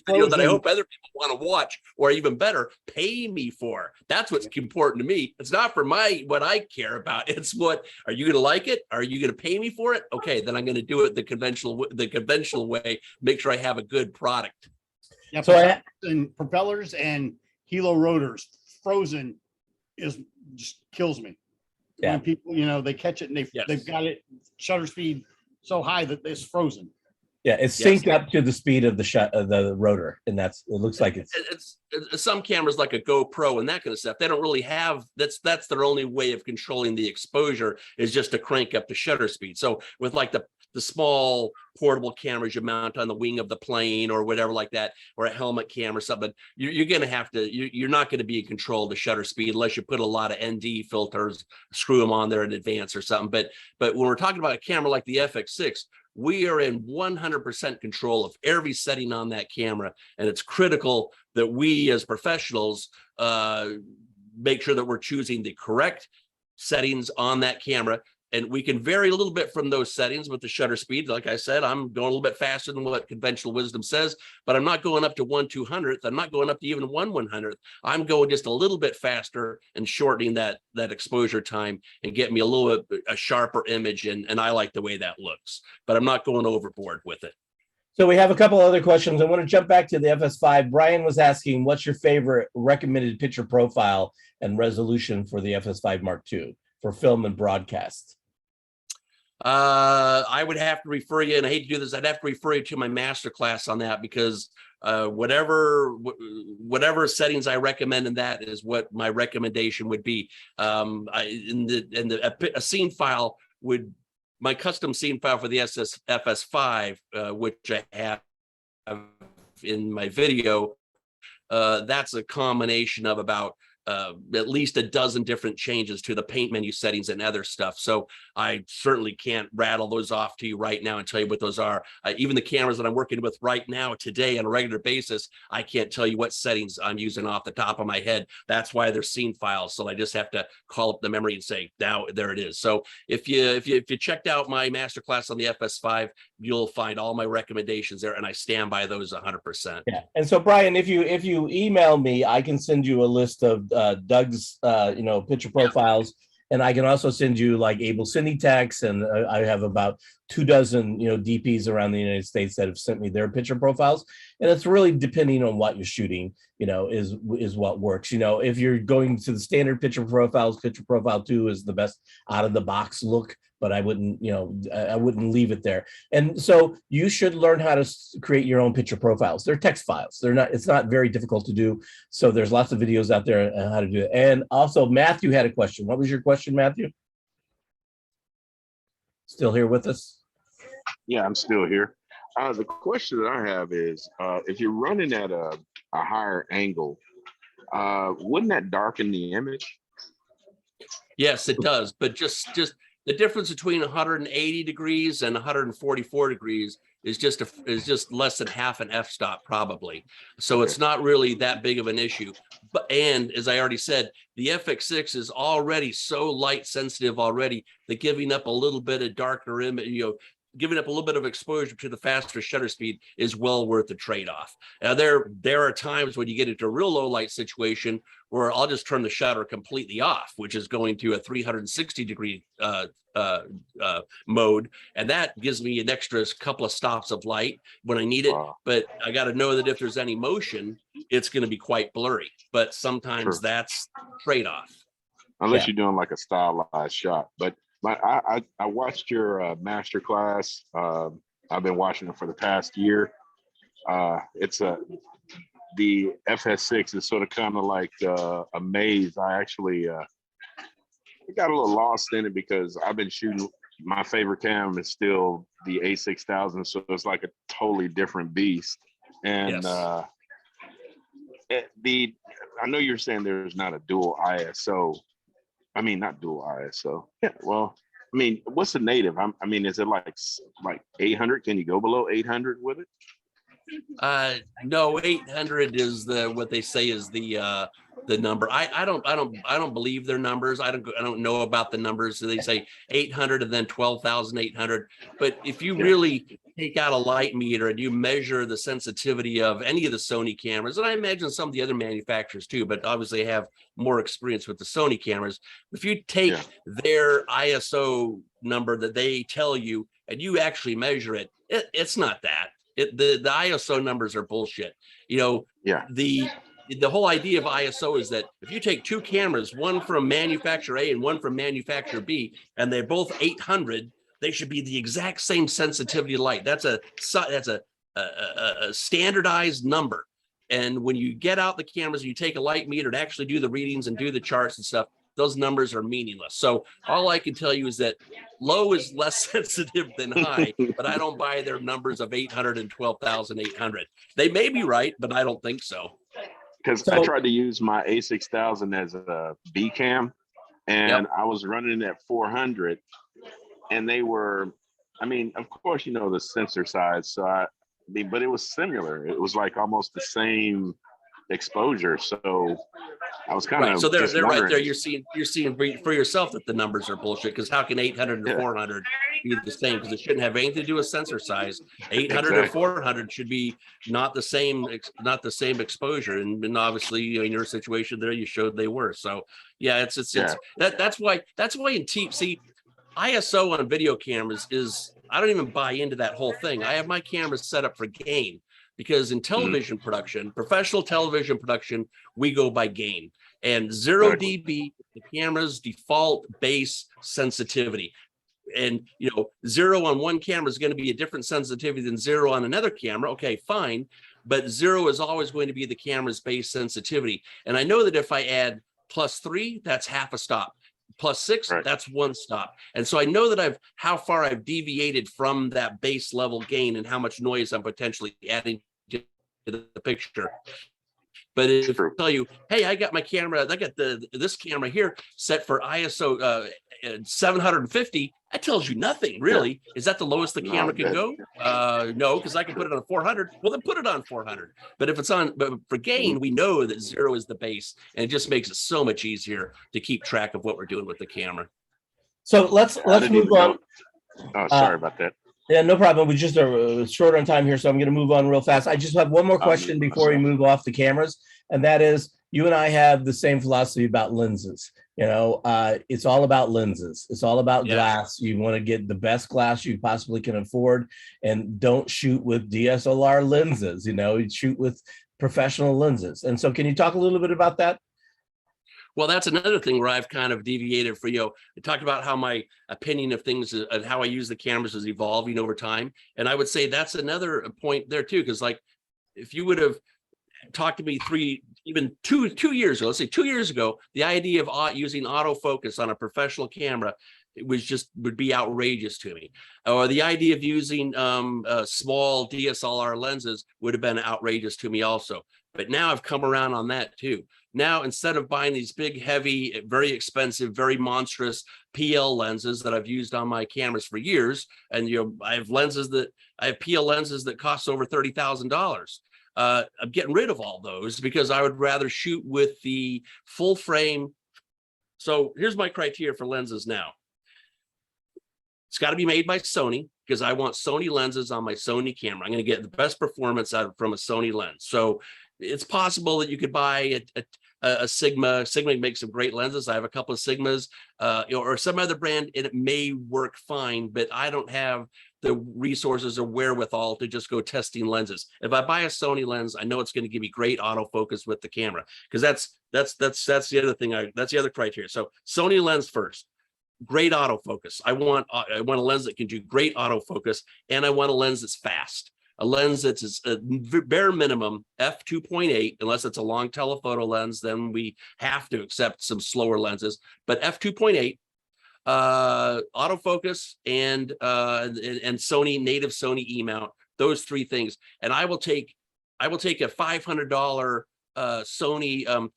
Video that I hope other people want to watch, or even better, pay me for. That's what's important to me. It's not for what I care about. It's what, are you going to like it? Are you going to pay me for it? Okay, then I'm going to do it the conventional way. Make sure I have a good product. Yeah, so and propellers and helo rotors frozen just kills me. Yeah, when people, you know, they catch it and they've got it shutter speed so high that it's frozen. Yeah, it's synced up to the speed of the rotor, and it looks like it's some cameras like a GoPro and that kind of stuff. They don't really have that's their only way of controlling the exposure is just to crank up the shutter speed. So with like the small portable cameras you mount on the wing of the plane or whatever like that, or a helmet cam or something, you're going to have to, you're not going to be in control of the shutter speed unless you put a lot of ND filters, screw them on there in advance or something. But when we're talking about a camera like the FX6, we are in 100% control of every setting on that camera. And it's critical that we as professionals make sure that we're choosing the correct settings on that camera. And we can vary a little bit from those settings with the shutter speed. Like I said, I'm going a little bit faster than what conventional wisdom says, but I'm not going up to 1/200th. I'm not going up to even 1/100th. I'm going just a little bit faster and shortening that exposure time and getting me a little bit a sharper image. And I like the way that looks, but I'm not going overboard with it. So we have a couple other questions. I want to jump back to the FS5. Brian was asking, what's your favorite recommended picture profile and resolution for the FS5 Mark II for film and broadcast? I would have to refer you, and I hate to do this, I'd have to refer you to my master class on that, because whatever settings I recommend in that is what my recommendation would be. A scene file my custom scene file for the FS5, which I have in my video, that's a combination of about at least a dozen different changes to the paint menu settings and other stuff. So I certainly can't rattle those off to you right now and tell you what those are. Even the cameras that I'm working with right now today on a regular basis, I can't tell you what settings I'm using off the top of my head. That's why they're scene files. So I just have to call up the memory and say, now there it is. So if you checked out my masterclass on the FS5, you'll find all my recommendations there, and I stand by those 100%. Yeah. And so Brian, if you email me, I can send you a list of Doug's picture profiles, and I can also send you like Able Cinetex, and I have about 24 DPs around the United States that have sent me their picture profiles, and it's really depending on what you're shooting, is what works. If you're going to the standard picture profiles, picture profile 2 is the best out of the box look, but I wouldn't leave it there. And so you should learn how to create your own picture profiles. They're text files. It's not very difficult to do. So there's lots of videos out there on how to do it. And also Matthew had a question. What was your question, Matthew? Still here with us? Yeah, I'm still here. The question that I have is, if you're running at a higher angle, wouldn't that darken the image? Yes, it does. But just the difference between 180 degrees and 144 degrees is just less than half an f-stop probably. So it's not really that big of an issue. And as I already said, the FX6 is already so light sensitive already that giving up a little bit of darker image, giving up a little bit of exposure to the faster shutter speed is well worth the trade-off. Now, there are times when you get into a real low light situation where I'll just turn the shutter completely off, which is going to a 360 degree mode. And that gives me an extra couple of stops of light when I need it. Wow. But I got to know that if there's any motion, it's going to be quite blurry. But sometimes that's trade-off. Unless you're doing like a stylized shot. But I watched your master class. I've been watching it for the past year. The FS6 is sort of kind of like a maze. I actually got a little lost in it because I've been shooting my favorite cam is still the A6000, so it's like a totally different beast. And Yes. I know you're saying there's not a dual ISO. I mean, not dual ISO. Yeah, well, I mean, what's the native? I mean, is it like 800? Can you go below 800 with it? No, 800 is what they say is the number. I don't believe their numbers. I don't know about the numbers. So they say 800 and then 12,800. But if you really take out a light meter and you measure the sensitivity of any of the Sony cameras, and I imagine some of the other manufacturers too, but obviously have more experience with the Sony cameras. If you take their ISO number that they tell you and you actually measure it, it's not that. The ISO numbers are bullshit. You know, the whole idea of ISO is that if you take two cameras, one from manufacturer A and one from manufacturer B, and they're both 800, they should be the exact same sensitivity to light. That's a standardized number. And when you get out the cameras, you take a light meter to actually do the readings and do the charts and stuff, those numbers are meaningless. So all I can tell you is that low is less sensitive than high, but I don't buy their numbers of 800 and 12,800. They may be right, but I don't think so. Because I tried to use my A6000 as a B cam, and I was running at 400, and they were, I mean, of course, you know, the sensor size. So but it was similar. It was like almost the same exposure. So I was kind of so they're right there. You're seeing for yourself that the numbers are bullshit, because how can 800 and 400 be the same? Because it shouldn't have anything to do with sensor size. 800 and 400 should be not the same exposure. And obviously in your situation there, you showed they were. So yeah, that's why in see, ISO on video cameras is, I don't even buy into that whole thing. I have my cameras set up for gain. Because in television production, professional television production, we go by gain. And 0 dB, the camera's default base sensitivity. And, you know, 0 on one camera is going to be a different sensitivity than 0 on another camera. Okay, fine. But 0 is always going to be the camera's base sensitivity. And I know that if I add +3, that's half a stop. +6, that's one stop. And so I know that how far I've deviated from that base level gain and how much noise I'm potentially adding to the picture. But if I tell you, hey, I got my camera, I got this camera here set for ISO 750, that tells you nothing, really. Is that the lowest the camera can go? No, because I can put it on 400. Well, then put it on 400. But if it's but for gain, we know that 0 is the base, and it just makes it so much easier to keep track of what we're doing with the camera. So let's move on. Oh, sorry about that. Yeah, no problem. We just are short on time here, so I'm going to move on real fast. I just have one more question before we move off the cameras, and that is, you and I have the same philosophy about lenses. You know, it's all about lenses. It's all about glass. You want to get the best glass you possibly can afford, and don't shoot with DSLR lenses. You know, you shoot with professional lenses. And so, can you talk a little bit about that? Well, that's another thing where I've kind of deviated for you. I talked about how my opinion of things and how I use the cameras is evolving over time. And I would say that's another point there too, because like if you would have talked to me two years ago, let's say 2 years ago, the idea of using autofocus on a professional camera, it would be outrageous to me. Or the idea of using small DSLR lenses would have been outrageous to me also. But now I've come around on that too. Now, instead of buying these big, heavy, very expensive, very monstrous PL lenses that I've used on my cameras for years, and I have PL lenses that cost over $30,000. I'm getting rid of all those because I would rather shoot with the full frame. So here's my criteria for lenses now. It's got to be made by Sony, because I want Sony lenses on my Sony camera. I'm going to get the best performance from a Sony lens. So it's possible that you could buy a Sigma. Sigma makes some great lenses. I have a couple of Sigmas, or some other brand, and it may work fine, but I don't have the resources or wherewithal to just go testing lenses. If I buy a Sony lens, I know it's going to give me great autofocus with the camera, because that's the other thing. That's the other criteria. So Sony lens first. Great autofocus. I want a lens that can do great autofocus, and I want a lens that's fast. A lens that's a bare minimum f2.8, unless it's a long telephoto lens, then we have to accept some slower lenses. But f2.8, autofocus, and Sony native Sony E mount. Those three things, and I will take a $500 Sony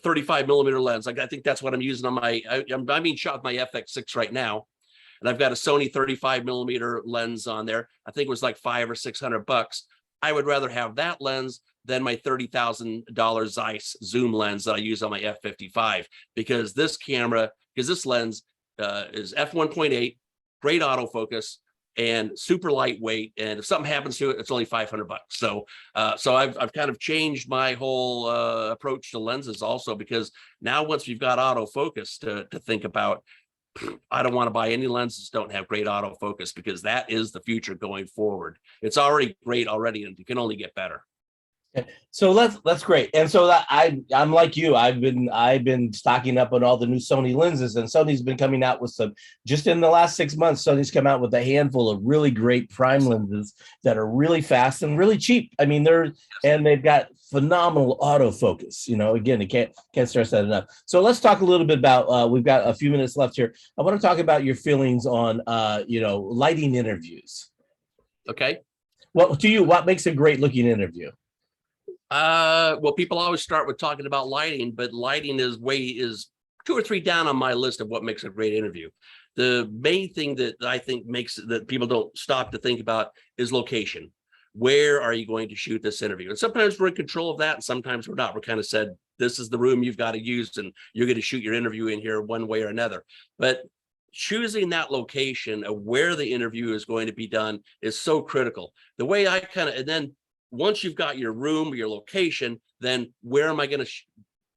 35 millimeter lens. Like, I think that's what I'm using on my. I'm being shot with my FX6 right now, and I've got a Sony 35 millimeter lens on there. I think it was like $500 or $600. I would rather have that lens than my $30,000 Zeiss zoom lens that I use on my F55, because this lens is f1.8, great autofocus, and super lightweight. And if something happens to it, it's only $500. So I've kind of changed my whole approach to lenses also, because now once we've got autofocus to think about, I don't want to buy any lenses that don't have great autofocus, because that is the future going forward. It's already great already, and it can only get better. So that's great. And so I'm like you. I've been stocking up on all the new Sony lenses, and Sony's been coming out with some. Just in the last 6 months, Sony's come out with a handful of really great prime lenses that are really fast and really cheap. I mean, they've got phenomenal autofocus. You know, again, I can't stress that enough. So let's talk a little bit about. We've got a few minutes left here. I want to talk about your feelings on lighting interviews. Okay. Well, to you, what makes a great looking interview? Well, people always start with talking about lighting, but lighting is 2 or 3 down on my list of what makes a great interview. The main thing that I think makes that people don't stop to think about is location. Where are you going to shoot this interview? And sometimes we're in control of that, and sometimes we're not. We're kind of said, this is the room you've got to use, and you're going to shoot your interview in here one way or another. But choosing that location of where the interview is going to be done is so critical. The way I and then once you've got your room, your location, then where am I going to,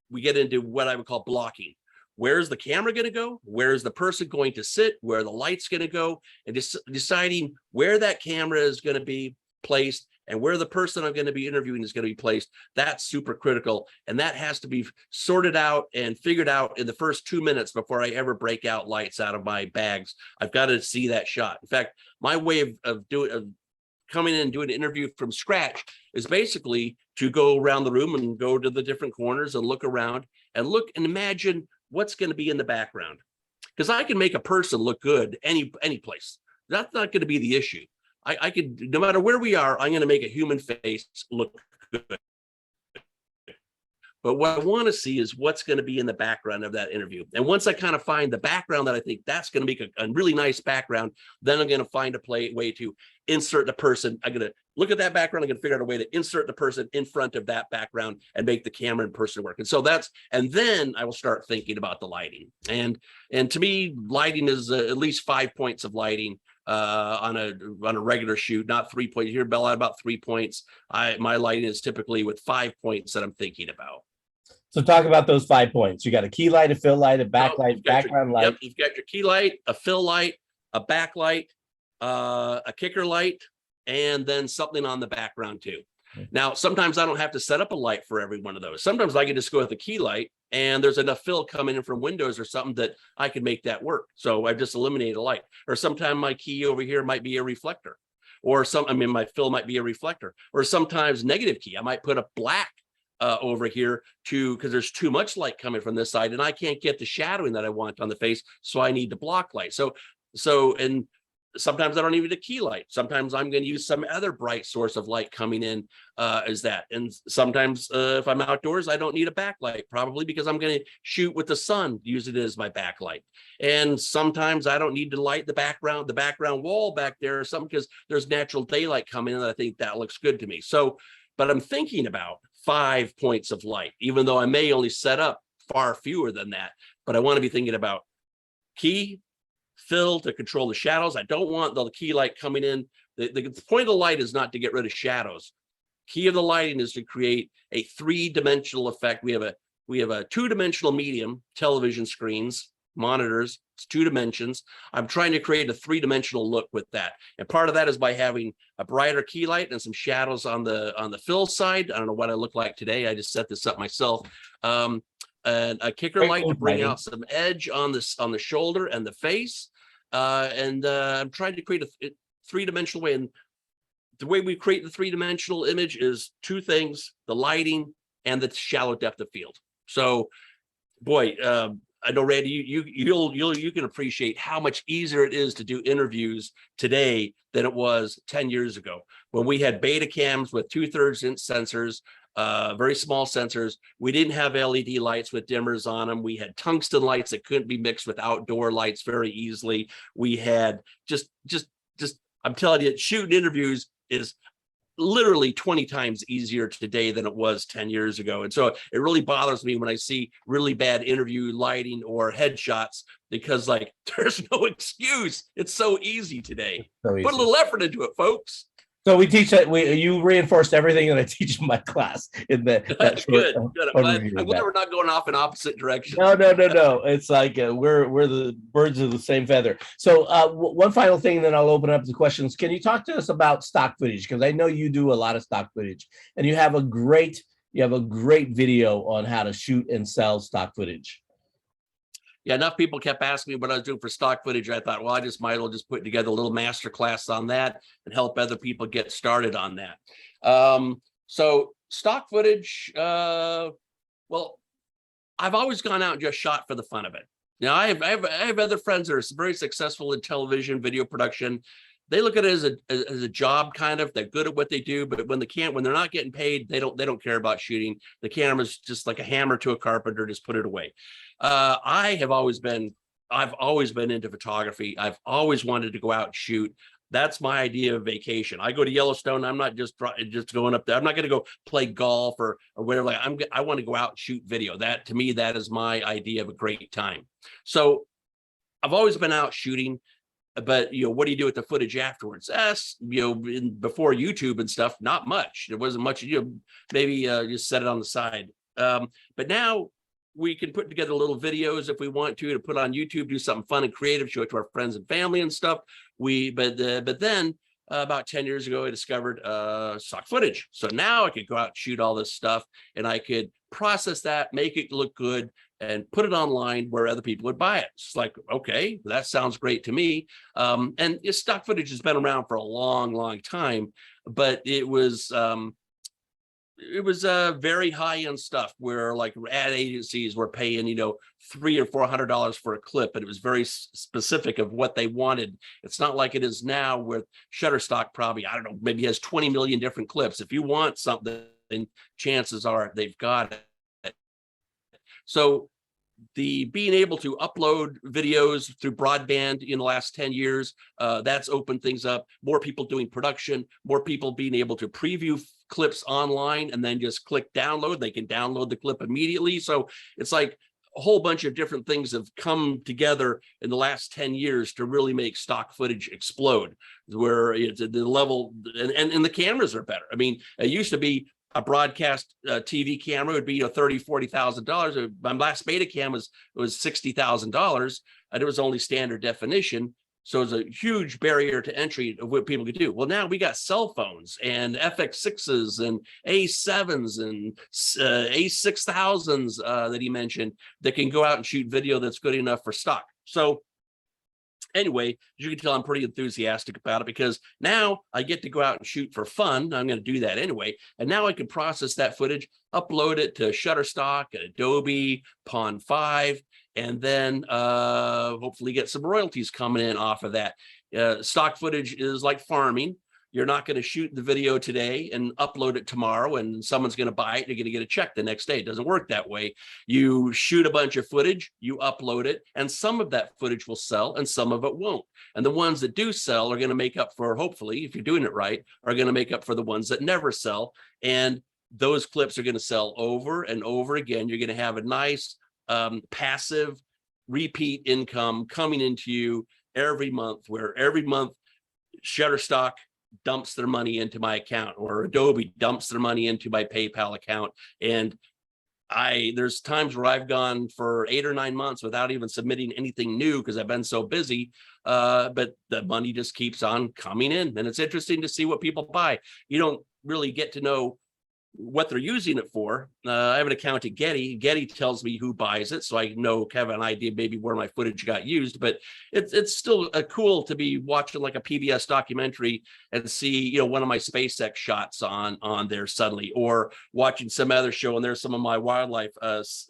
we get into what I would call blocking. Where's the camera going to go? Where's the person going to sit? Where the light's going to go? And deciding where that camera is going to be placed and where the person I'm going to be interviewing is going to be placed. That's super critical. And that has to be sorted out and figured out in the first 2 minutes before I ever break out lights out of my bags. I've got to see that shot. In fact, my way of coming in and doing an interview from scratch is basically to go around the room and go to the different corners and look around and look and imagine what's going to be in the background. Because I can make a person look good any place. That's not going to be the issue. I could, no matter where we are, I'm going to make a human face look good. But what I want to see is what's going to be in the background of that interview. And once I kind of find the background that I think that's going to make a really nice background, then I'm going to find a way to insert the person. I'm going to look at that background. I'm going to figure out a way to insert the person in front of that background and make the camera and person work. And so and then I will start thinking about the lighting. And to me, lighting is at least 5 points of lighting on a regular shoot, not 3 points. You hear Bella about 3 points. My lighting is typically with 5 points that I'm thinking about. So talk about those 5 points. You got a key light, a fill light, a backlight, background light. Yep, you've got your key light, a fill light, a backlight, a kicker light, and then something on the background too. Now, sometimes I don't have to set up a light for every one of those. Sometimes I can just go with the key light and there's enough fill coming in from windows or something that I can make that work. So I just eliminate a light. Or sometimes my key over here might be a reflector. Or my fill might be a reflector. Or sometimes negative key. I might put a black over here because there's too much light coming from this side and I can't get the shadowing that I want on the face. So I need the block light. And sometimes I don't need a key light. Sometimes I'm going to use some other bright source of light coming in as that. And sometimes if I'm outdoors, I don't need a backlight, probably because I'm going to shoot with the sun, use it as my backlight. And sometimes I don't need to light the background wall back there or something because there's natural daylight coming in and I think that looks good to me. But I'm thinking about 5 points of light, even though I may only set up far fewer than that. But I want to be thinking about key, fill to control the shadows. I don't want the key light coming in. The point of the light is not to get rid of shadows. Key of the lighting is to create a 3-dimensional effect. We have a 2-dimensional medium, television screens, monitors. It's 2 dimensions. I'm trying to create a 3-dimensional look with that. And part of that is by having a brighter key light and some shadows on the fill side. I don't know what I look like today. I just set this up myself. And a kicker light to bring out some edge on the shoulder and the face. I'm trying to create a 3-dimensional way. And the way we create the 3-dimensional image is 2 things: the lighting and the shallow depth of field. So, boy, I know, Randy, you can appreciate how much easier it is to do interviews today than it was 10 years ago when we had beta cams with 2/3 inch sensors, very small sensors. We didn't have LED lights with dimmers on them. We had tungsten lights that couldn't be mixed with outdoor lights very easily. We had just I'm telling you, shooting interviews is literally 20 times easier today than it was 10 years ago. And so it really bothers me when I see really bad interview lighting or headshots, because like there's no excuse. It's so easy today. So Put a easy. little effort into it, folks. So we teach that you reinforced everything that I teach in my class in that short Good. I'm overview glad of that. we're not going off in opposite directions. No. It's like we're the birds of the same feather. So one final thing, then I'll open up the questions. Can you talk to us about stock footage? Because I know you do a lot of stock footage, and you have a great video on how to shoot and sell stock footage. Yeah, enough people kept asking me what I was doing for stock footage. I thought, well, I just might as well just put together a little master class on that and help other people get started on that. So stock footage, well, I've always gone out and just shot for the fun of it. Now, I have other friends that are very successful in television, video production. They look at it as a job, kind of. They're good at what they do, but when they're not getting paid, they don't care about shooting. The camera's just like a hammer to a carpenter, just put it away. I've always been into photography. I've always wanted to go out and shoot. That's my idea of vacation. I go to Yellowstone. I'm not just going up there. I'm not going to go play golf or whatever. Like I want to go out and shoot video. That, to me, that is my idea of a great time. So I've always been out shooting. But what do you do with the footage afterwards? Before YouTube and stuff, not much. There wasn't much. Maybe just set it on the side. But now we can put together little videos if we want to put on YouTube, do something fun and creative, show it to our friends and family and stuff. But then about 10 years ago, I discovered stock footage. So now I could go out and shoot all this stuff, and I could process that, make it look good, and put it online where other people would buy it. It's like, okay, that sounds great to me. And stock footage has been around for a long, long time, but it was very high-end stuff where like ad agencies were paying, $300 or $400 for a clip, and it was very specific of what they wanted. It's not like it is now with Shutterstock. Probably, I don't know, maybe has 20 million different clips. If you want something, chances are they've got it. So being able to upload videos through broadband in the last 10 years, that's opened things up. More people doing production, more people being able to preview clips online and then just click download. They can download the clip immediately. So it's like a whole bunch of different things have come together in the last 10 years to really make stock footage explode, where it's at the level, and the cameras are better. I mean, it used to be a broadcast TV camera would be $30,000-$40,000. My last beta cam was $60,000, and it was only standard definition. So it was a huge barrier to entry of what people could do. Well, now we got cell phones and FX6s and A7s and A6000s that he mentioned that can go out and shoot video that's good enough for stock. So anyway, as you can tell, I'm pretty enthusiastic about it, because now I get to go out and shoot for fun. I'm going to do that anyway. And now I can process that footage, upload it to Shutterstock, Adobe, Pond 5, and then hopefully get some royalties coming in off of that. Stock footage is like farming. You're not going to shoot the video today and upload it tomorrow, and someone's going to buy it. You're going to get a check the next day. It doesn't work that way. You shoot a bunch of footage, you upload it, and some of that footage will sell and some of it won't. And the ones that do sell are going to make up for, hopefully, if you're doing it right, are going to make up for the ones that never sell. And those clips are going to sell over and over again. You're going to have a nice passive repeat income coming into you every month, where every month Shutterstock dumps their money into my account, or Adobe dumps their money into my PayPal account. And there's times where I've gone for 8 or 9 months without even submitting anything new because I've been so busy. But the money just keeps on coming in, and it's interesting to see what people buy. You don't really get to know what they're using it for. I have an account at Getty. Getty tells me who buys it, so I know, have an idea maybe where my footage got used. But it's still cool to be watching like a PBS documentary and see, one of my SpaceX shots on there suddenly, or watching some other show and there's some of my wildlife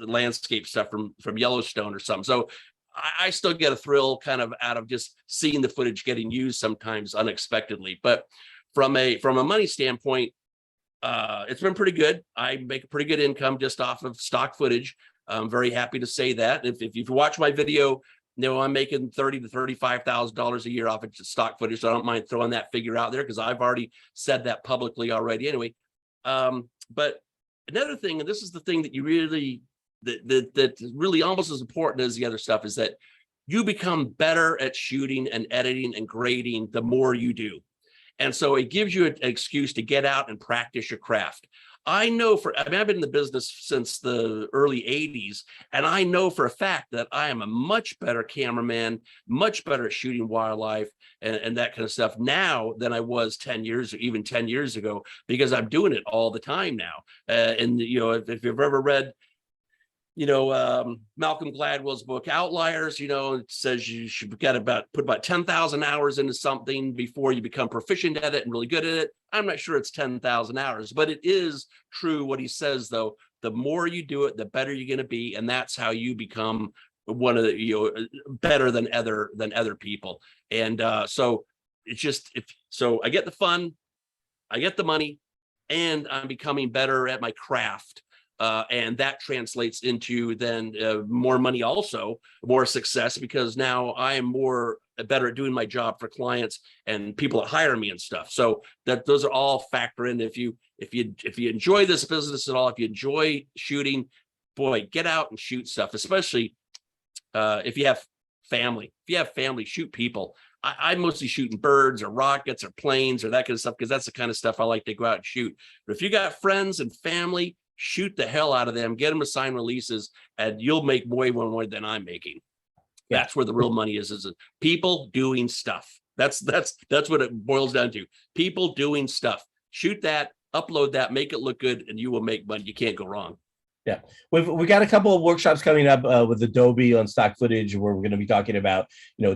landscape stuff from Yellowstone or something. So I still get a thrill kind of out of just seeing the footage getting used sometimes unexpectedly. But from a money standpoint, it's been pretty good. I make a pretty good income just off of stock footage. I'm very happy to say that. If you watch my video, I'm making $30,000 to $35,000 a year off of stock footage. So I don't mind throwing that figure out there because I've already said that publicly already. Anyway, but another thing, and this is the thing that you really that really almost as important as the other stuff, is that you become better at shooting and editing and grading the more you do. And so it gives you an excuse to get out and practice your craft. I've been in the business since the early 80s, and I know for a fact that I am a much better cameraman, much better at shooting wildlife and that kind of stuff now than I was 10 years ago, because I'm doing it all the time now. And if you've ever read Malcolm Gladwell's book Outliers, it says you should put about 10,000 hours into something before you become proficient at it and really good at it. I'm not sure it's 10,000 hours, but it is true what he says, though. The more you do it, the better you're going to be, and that's how you become one of the better than other people. And so it's just so I get the fun, I get the money, and I'm becoming better at my craft. And that translates into then more money, also more success, because now I am better at doing my job for clients and people that hire me and stuff. So those are all factor in. If you enjoy this business at all, if you enjoy shooting, boy, get out and shoot stuff, especially if you have family. If you have family, shoot people. I'm mostly shooting birds or rockets or planes or that kind of stuff, because that's the kind of stuff I like to go out and shoot. But if you got friends and family, shoot the hell out of them, get them to sign releases, and you'll make way more than I'm making. Yeah. That's where the real money is people doing stuff. That's what it boils down to. People doing stuff. Shoot that, upload that, make it look good, and you will make money. You can't go wrong. Yeah, we got a couple of workshops coming up with Adobe on stock footage, where we're going to be talking about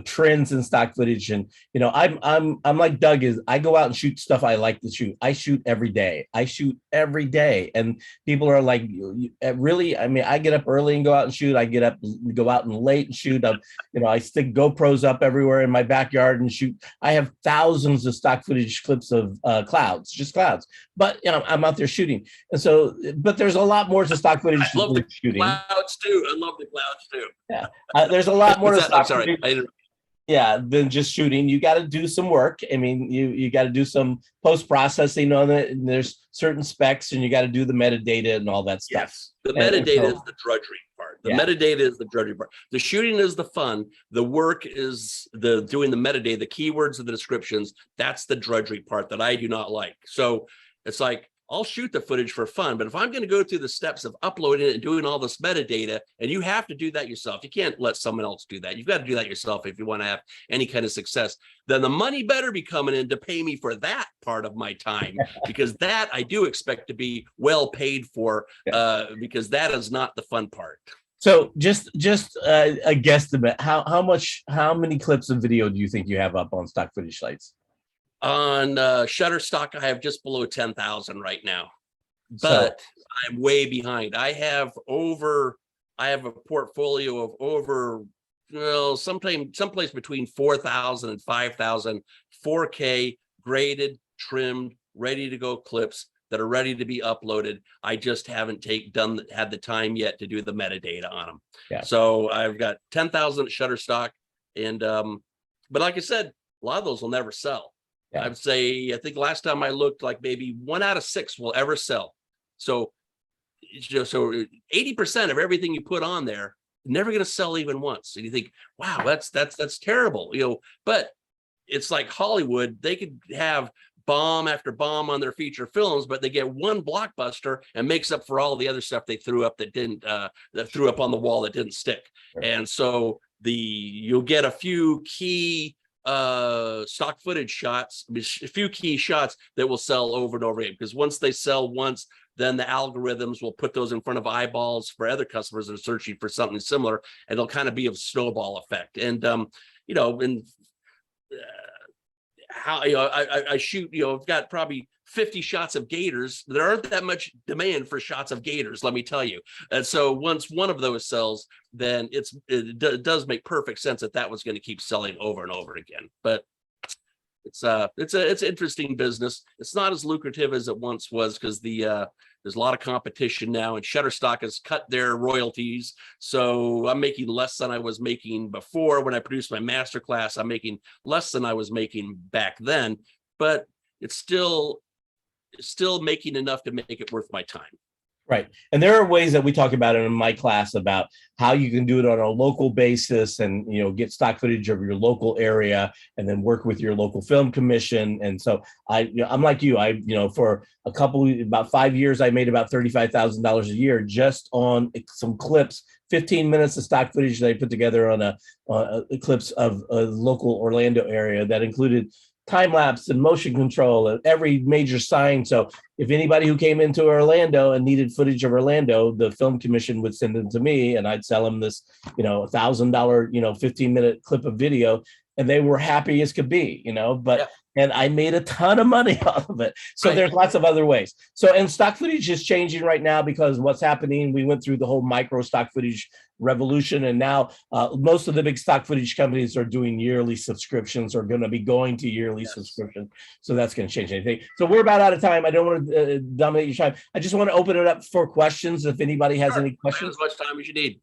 trends in stock footage. And I'm like Doug is. I go out and shoot stuff I like to shoot. I shoot every day. And people are like, really? I mean, I get up early and go out and shoot. I go out and late and shoot. I stick GoPros up everywhere in my backyard and shoot. I have thousands of stock footage clips of clouds, but I'm out there shooting. And so, but there's a lot more to stock footage. I love the shooting. Clouds too. I love the clouds too. Yeah, there's a lot more to stock footage. Than just shooting. You got to do some work. I mean, you got to do some post processing on it, and there's certain specs, and you got to do the metadata and all that stuff. Yes, the metadata is the drudgery part. The metadata is the drudgery part. The shooting is the fun. The work is doing the metadata, the keywords and the descriptions. That's the drudgery part that I do not like. So it's like, I'll shoot the footage for fun, but if I'm going to go through the steps of uploading it and doing all this metadata, and you have to do that yourself, you can't let someone else do that. You've got to do that yourself if you want to have any kind of success. Then the money better be coming in to pay me for that part of my time, because that I do expect to be well paid for, because that is not the fun part. So just a guesstimate, how many clips of video do you think you have up on stock footage sites? On Shutterstock, I have just below 10,000 right now, but I'm way behind. I have a portfolio of over, someplace between 4,000 and 5,000 4K graded, trimmed, ready to go clips that are ready to be uploaded. I just haven't had the time yet to do the metadata on them. Yeah. So I've got 10,000 at Shutterstock, and but like I said, a lot of those will never sell. I would say, I think last time I looked, like maybe 1 out of 6 will ever sell. So 80% of everything you put on there, never going to sell even once. And you think, wow, that's terrible, but it's like Hollywood. They could have bomb after bomb on their feature films, but they get one blockbuster and makes up for all the other stuff they threw up that threw up on the wall that didn't stick. Right. And so you'll get a few key stock footage shots, a few key shots that will sell over and over again, because once they sell once, then the algorithms will put those in front of eyeballs for other customers that are searching for something similar, and it'll kind of be a snowball effect. And you know, and how, you know, I shoot, you know, I've got probably 50 shots of gators. There aren't that much demand for shots of gators, let me tell you. And so once one of those sells, then it does make perfect sense that that was going to keep selling over and over again. But it's an interesting business. It's not as lucrative as it once was, because there's a lot of competition now, and Shutterstock has cut their royalties. So I'm making less than I was making before. When I produced my masterclass, I'm making less than I was making back then, but it's still making enough to make it worth my time. Right. And there are ways that we talk about it in my class about how you can do it on a local basis and, you know, get stock footage of your local area and then work with your local film commission. And so I'm like you, for about 5 years, I made about $35,000 a year just on some clips, 15 minutes of stock footage that I put together on a clips of a local Orlando area that included time lapse and motion control and every major sign. So if anybody who came into Orlando and needed footage of Orlando, the film commission would send them to me, and I'd sell them this, $1,000, 15-minute clip of video, and they were happy as could be, but. Yeah. And I made a ton of money off of it. So There's lots of other ways. So, and stock footage is changing right now because what's happening, we went through the whole micro stock footage revolution. And now most of the big stock footage companies are doing yearly subscriptions or going to be going to yearly subscription. So that's going to change anything. So we're about out of time. I don't want to dominate your time. I just want to open it up for questions. If anybody has any questions. As much time as you need.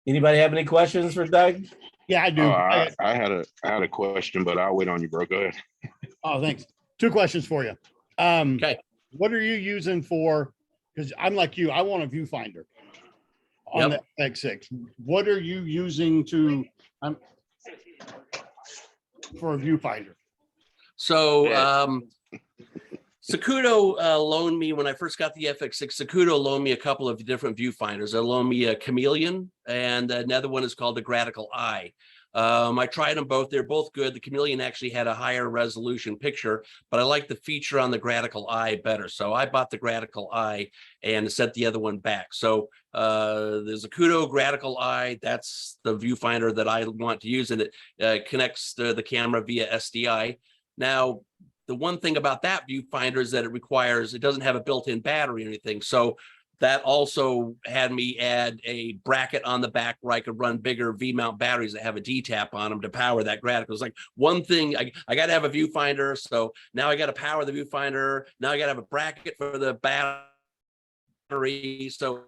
Anybody have any questions for Doug? Yeah, I do. I had a question, but I'll wait on you, bro. Go ahead. Oh, thanks. 2 questions for you. Okay. What are you using for? Because I'm like you, I want a viewfinder on the FX6. What are you using for a viewfinder? So Sakudo loaned me, when I first got the FX6, Sakudo loaned me a couple of different viewfinders. They loaned me a Chameleon, and another one is called the Gratical Eye. I tried them both. They're both good. The Chameleon actually had a higher resolution picture, but I like the feature on the Gratical Eye better. So I bought the Gratical Eye and sent the other one back. So the Sakudo Gratical Eye, that's the viewfinder that I want to use, and it connects the camera via SDI. Now, the one thing about that viewfinder is that it doesn't have a built-in battery or anything. So that also had me add a bracket on the back where I could run bigger V-mount batteries that have a D-tap on them to power that Gratical. It's like one thing, I got to have a viewfinder. So now I got to power the viewfinder. Now I got to have a bracket for the battery. So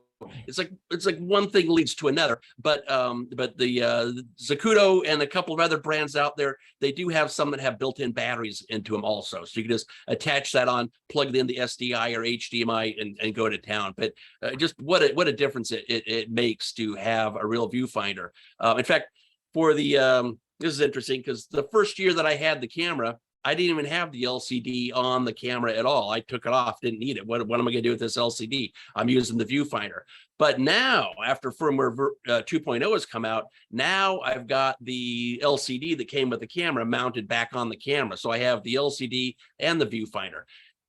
it's like one thing leads to another, but the Sakudo and a couple of other brands out there, they do have some that have built-in batteries into them also. So you can just attach that on, plug it into SDI or HDMI and go to town. But just what a difference it makes to have a real viewfinder. In fact, for the this is interesting because the first year that I had the camera, I didn't even have the LCD on the camera at all. I took it off, didn't need it. What am I going to do with this LCD? I'm using the viewfinder. But now, after firmware 2.0 has come out, now I've got the LCD that came with the camera mounted back on the camera. So I have the LCD and the viewfinder.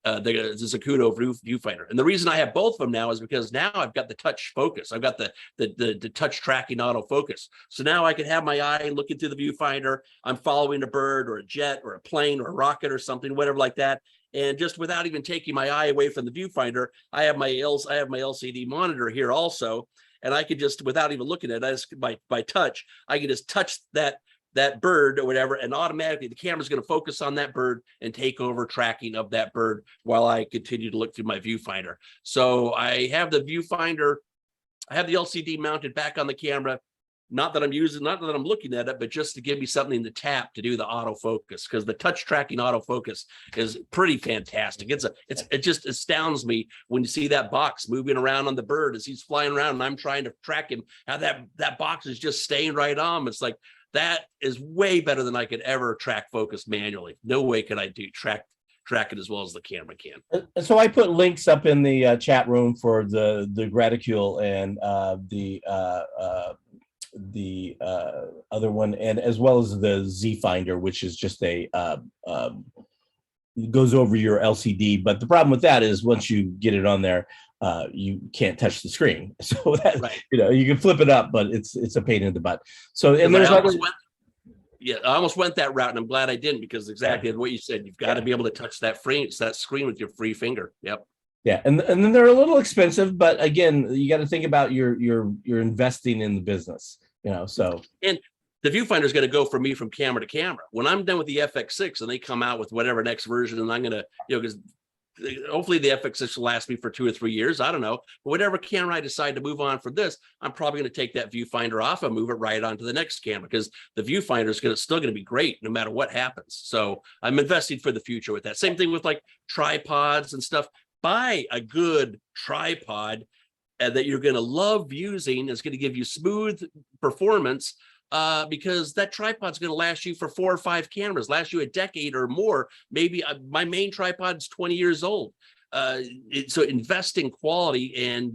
The Sakudo viewfinder. And the reason I have both of them now is because now I've got the touch focus. I've got the touch tracking autofocus. So now I can have my eye looking through the viewfinder. I'm following a bird or a jet or a plane or a rocket or something, whatever like that. And just without even taking my eye away from the viewfinder, I have my LCD monitor here also. And I could just, without even looking at it, by touch, I can just touch that bird or whatever, and automatically the camera's going to focus on that bird and take over tracking of that bird while I continue to look through my viewfinder. So I have the viewfinder, I have the LCD mounted back on the camera, not that I'm looking at it, but just to give me something to tap to do the autofocus, because the touch tracking autofocus is pretty fantastic. It just astounds me when you see that box moving around on the bird as he's flying around and I'm trying to track him, how that box is just staying right on. It's like, that is way better than I could ever track focus manually. No way could I track it as well as the camera can. So I put links up in the chat room for the Graticule and the other one, and as well as the Z Finder, which is just a goes over your LCD. But the problem with that is once you get it on there, you can't touch the screen. So that Right. you can flip it up, but it's a pain in the butt. So and 'Cause there's I almost went that route, and I'm glad I didn't, because exactly what you said, you've got to be able to touch that screen with your free finger. Yep. Yeah, and then they're a little expensive, but again, you got to think about you're investing in the business, So And the viewfinder is going to go for me from camera to camera. When I'm done with the FX6 and they come out with whatever next version, and I'm going to, because hopefully the FX6 will last me for 2 or 3 years. I don't know. But whatever camera I decide to move on for this, I'm probably going to take that viewfinder off and move it right onto the next camera, because the viewfinder is still going to be great no matter what happens. So I'm investing for the future with that. Same thing with like tripods and stuff. Buy a good tripod that you're going to love using. It's going to give you smooth performance, because that tripod's going to last you for 4 or 5 cameras, last you a decade or more. Maybe my main tripod's 20 years old. So invest in quality, and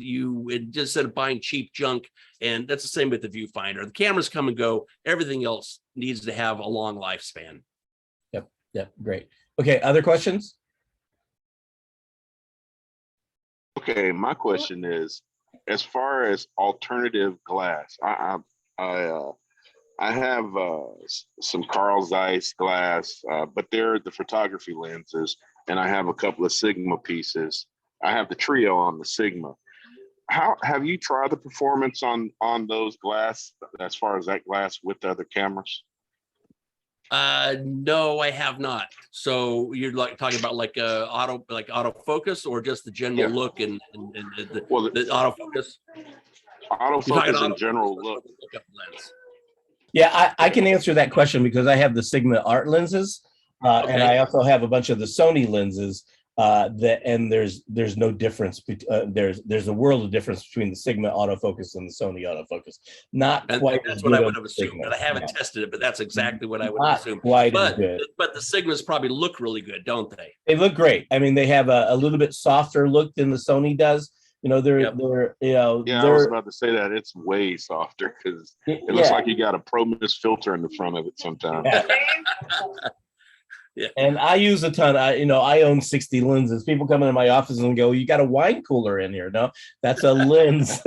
just instead of buying cheap junk. And that's the same with the viewfinder. The cameras come and go. Everything else needs to have a long lifespan. Yep, great. Okay, other questions? Okay, my question is, as far as alternative glass, I have some Carl Zeiss glass, but they're the photography lenses, and I have a couple of Sigma pieces. I have the Trio on the Sigma. How have you tried the performance on those glass, as far as that glass with the other cameras? No, I have not. So you're talking about like autofocus, or just the general look and the autofocus? Autofocus in general look. Yeah, I can answer that question because I have the Sigma art lenses, and I also have a bunch of the Sony lenses. And there's no difference. There's a world of difference between the Sigma autofocus and the Sony autofocus. Not quite. That's what I would have assumed, but I haven't tested it. But that's exactly what I would have assumed. But the Sigmas probably look really good, don't they? They look great. I mean, they have a little bit softer look than the Sony does. They're I was about to say that it's way softer, because it looks like you got a Pro Mist filter in the front of it sometimes. Yeah. And I use a ton. I own 60 lenses. People come into my office and go, "You got a wine cooler in here?" No, that's a lens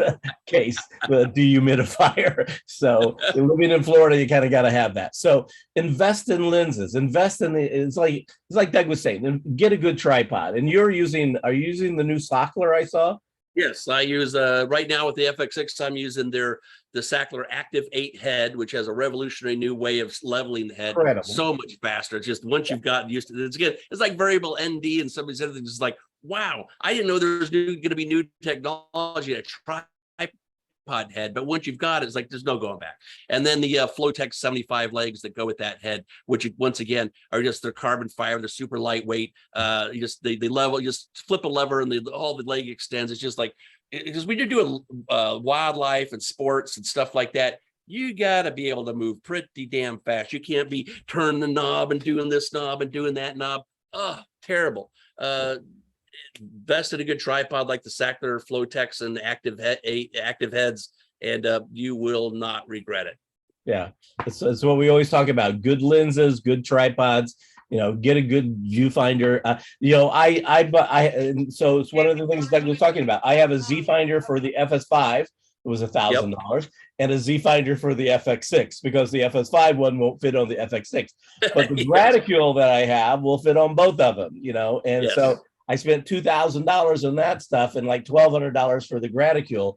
case with a dehumidifier. So living in Florida, you kind of got to have that. So invest in lenses. Invest in it's like Doug was saying. Get a good tripod. And are you using the new Sackler I saw? Yes, I use right now with the FX6. I'm using the Sackler Active 8 head, which has a revolutionary new way of leveling the head. Incredible. So much faster. It's just once you've gotten used to it, it's like variable ND and some of these other things. It's like, wow, I didn't know there was going to be new technology to tripod head, but once you've got it, it's like there's no going back. And then the Flotex 75 legs that go with that head, which once again are just their carbon fiber. They're super lightweight. They level, just flip a lever and all the leg extends. It's just like, because when you're doing wildlife and sports and stuff like that, you got to be able to move pretty damn fast. You can't be turning the knob and doing this knob and doing that knob. Oh, terrible. Invest in a good tripod like the Sackler Flotex and active heads, and you will not regret it. Yeah, it's what we always talk about: good lenses, good tripods. Get a good viewfinder. So it's one of the things Doug was talking about. I have a Z Finder for the FS5. It was $1,000, and a Z Finder for the FX6, because the FS5 one won't fit on the FX6, but the Graticule that I have will fit on both of them. And so I spent $2,000 on that stuff and like $1,200 for the Graticule.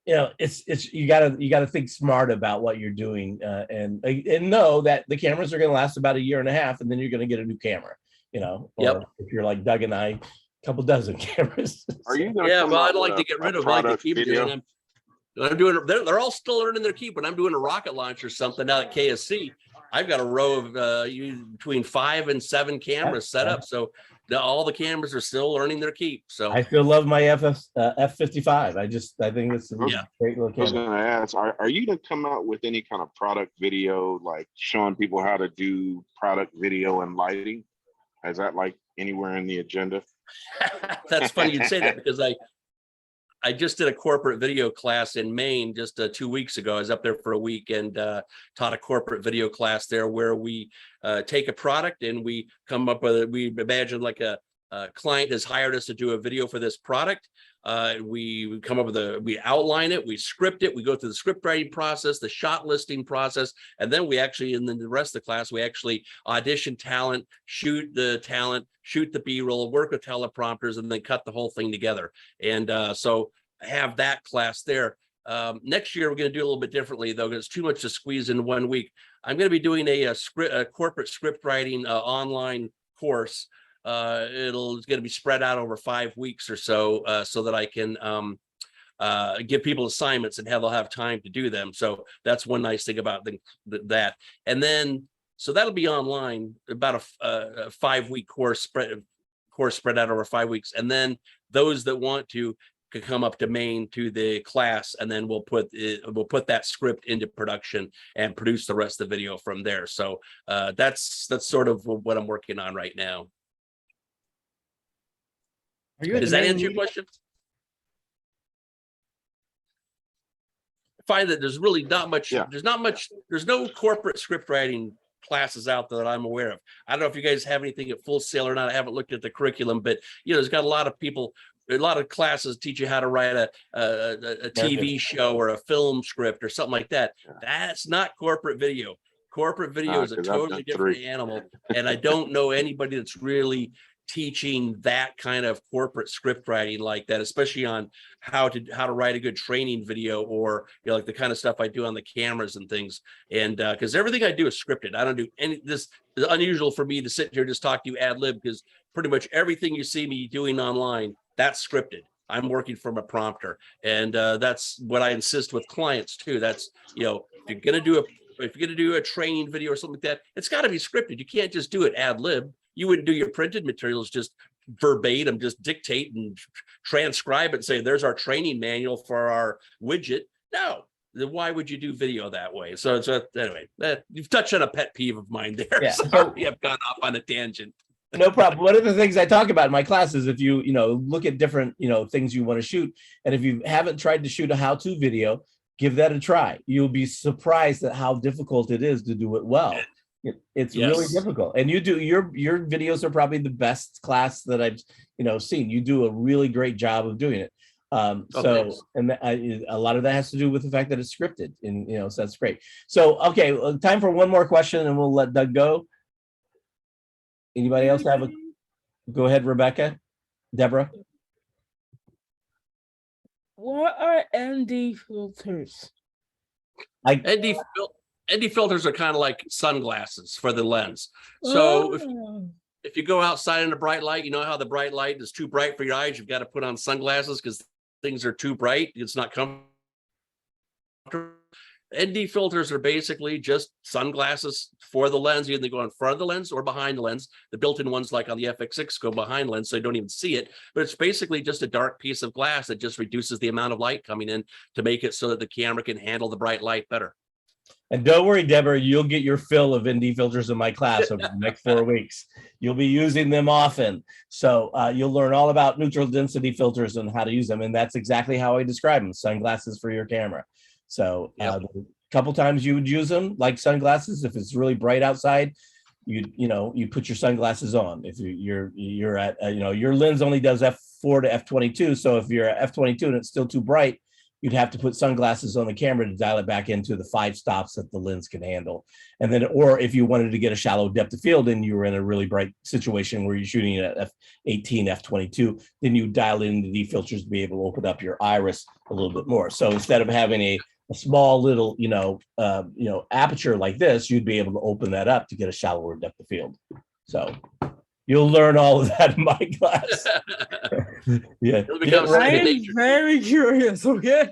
It's you gotta think smart about what you're doing, and know that the cameras are going to last about 1.5 years, and then you're going to get a new camera. Or if you're like Doug and I, a couple dozen cameras. Are you? Well, I'd like to get rid of like to keep doing. I'm doing. They're all still earning their keep. When I'm doing a rocket launch or something out at KSC, I've got a row of between 5 and 7 cameras set up. So all the cameras are still earning their keep. So I still love my F55. I think it's a great little camera. I was going to ask, are you going to come out with any kind of product video, like showing people how to do product video and lighting? Is that like anywhere in the agenda? That's funny you'd say that, because I I just did a corporate video class in Maine just 2 weeks ago. I was up there for a week and taught a corporate video class there where we take a product and we come up with it. We imagine like a client has hired us to do a video for this product. We come up with we outline it, we script it, we go through the script writing process, the shot listing process, and then we actually, in the rest of the class, we actually audition talent, shoot the B-roll, work with teleprompters, and then cut the whole thing together. And so I have that class there. Next year, we're going to do a little bit differently, though, because it's too much to squeeze in 1 week. I'm going to be doing a corporate script writing online course. It's going to be spread out over 5 weeks or so, so that I can give people assignments and they'll have time to do them. So that's one nice thing about that. And then, so that'll be online, about a 5-week course spread out over 5 weeks. And then those that want to can come up to Maine to the class, and then we'll put that script into production and produce the rest of the video from there. So that's sort of what I'm working on right now. Does that answer your question? I find that there's really not much, there's no corporate script writing classes out there that I'm aware of. I don't know if you guys have anything at Full Sail or not. I haven't looked at the curriculum, but there's got a lot of people, a lot of classes teach you how to write a TV show or a film script or something like that. That's not corporate video. Corporate video is a totally different animal. And I don't know anybody that's really teaching that kind of corporate script writing like that, especially on how to write a good training video, or like the kind of stuff I do on the cameras and things. And because everything I do is scripted. I don't do any, this is unusual for me to sit here and just talk to you ad lib, because pretty much everything you see me doing online, that's scripted. I'm working from a prompter, and that's what I insist with clients too. That's, if you're gonna do a training video or something like that, it's got to be scripted. You can't just do it ad lib. You wouldn't do your printed materials just verbatim, just dictate and transcribe it and say, there's our training manual for our widget. No, then why would you do video that way? So anyway, you've touched on a pet peeve of mine there. Yeah. Sorry, I've gone off on a tangent. No problem. One of the things I talk about in my classes, if you, look at different, things you want to shoot, and if you haven't tried to shoot a how-to video, give that a try. You'll be surprised at how difficult it is to do it well. It's really difficult, and you do your videos are probably the best class that I've seen. You do a really great job of doing it. A lot of that has to do with the fact that it's scripted, and so that's great. So okay, time for one more question, and we'll let Doug go. Anybody else have a? Go ahead, Rebecca, Deborah. What are ND filters? ND filters are kind of like sunglasses for the lens. So if you go outside in a bright light, you know how the bright light is too bright for your eyes, you've got to put on sunglasses because things are too bright. It's not comfortable. ND filters are basically just sunglasses for the lens. Either they go in front of the lens or behind the lens. The built-in ones like on the FX6 go behind the lens, so you don't even see it. But it's basically just a dark piece of glass that just reduces the amount of light coming in to make it so that the camera can handle the bright light better. And don't worry, Deborah, you'll get your fill of ND filters in my class over the next 4 weeks. You'll be using them often. So you'll learn all about neutral density filters and how to use them. And that's exactly how I describe them, sunglasses for your camera. So a couple times you would use them like sunglasses. If it's really bright outside, you put your sunglasses on. If you're at, your lens only does f4 to f22. So if you're at f22 and it's still too bright, you'd have to put sunglasses on the camera to dial it back into the 5 stops that the lens can handle. And then, or if you wanted to get a shallow depth of field and you were in a really bright situation where you're shooting at f18, f22, then you dial in the filters to be able to open up your iris a little bit more. So instead of having a small little, aperture like this, you'd be able to open that up to get a shallower depth of field. So you'll learn all of that in my class. Yeah. I am very curious, okay?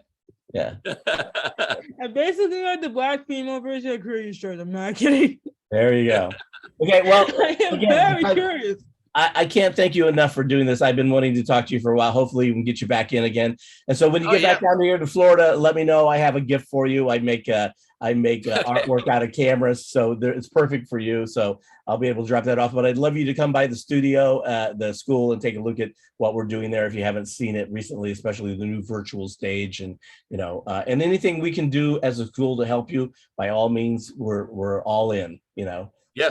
Yeah. I basically like the black female version of Curious Shirt. I'm not kidding. There you go. Okay, well, I am very curious. I can't thank you enough for doing this. I've been wanting to talk to you for a while. Hopefully we can get you back in again. And so when you get back down here to Florida, let me know. I have a gift for you. I make artwork out of cameras, so it's perfect for you. So I'll be able to drop that off. But I'd love you to come by the studio, the school, and take a look at what we're doing there if you haven't seen it recently, especially the new virtual stage, and and anything we can do as a school to help you. By all means, we're all in. Yeah,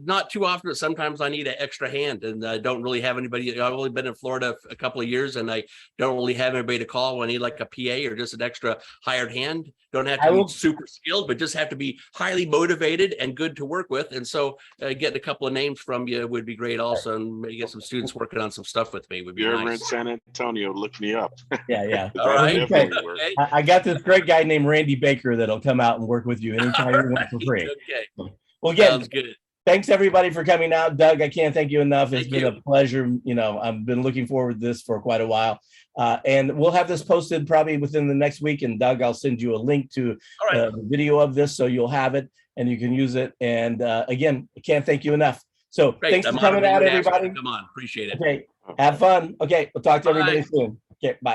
not too often, but sometimes I need an extra hand, and I don't really have anybody. I've only been in Florida a couple of years, and I don't really have anybody to call when I need like a PA or just an extra hired hand. Don't have to be super skilled, but just have to be highly motivated and good to work with. And so getting a couple of names from you would be great also, and maybe get some students working on some stuff with me would be You're nice. ever in San Antonio, look me up. Yeah. All right. Okay. I got this great guy named Randy Baker that'll come out and work with you anytime you want for free. Okay. Well, again, Sounds good. Thanks everybody for coming out. Doug, I can't thank you enough. It's been you. a pleasure. I've been looking forward to this for quite a while. And we'll have this posted probably within the next week. And Doug, I'll send you a link to the video of this so you'll have it and you can use it. And again, I can't thank you enough. So Great. thanks for coming out, everybody. Come on. Appreciate it. Okay. Have fun. Okay. We'll talk to everybody soon. Okay. Bye.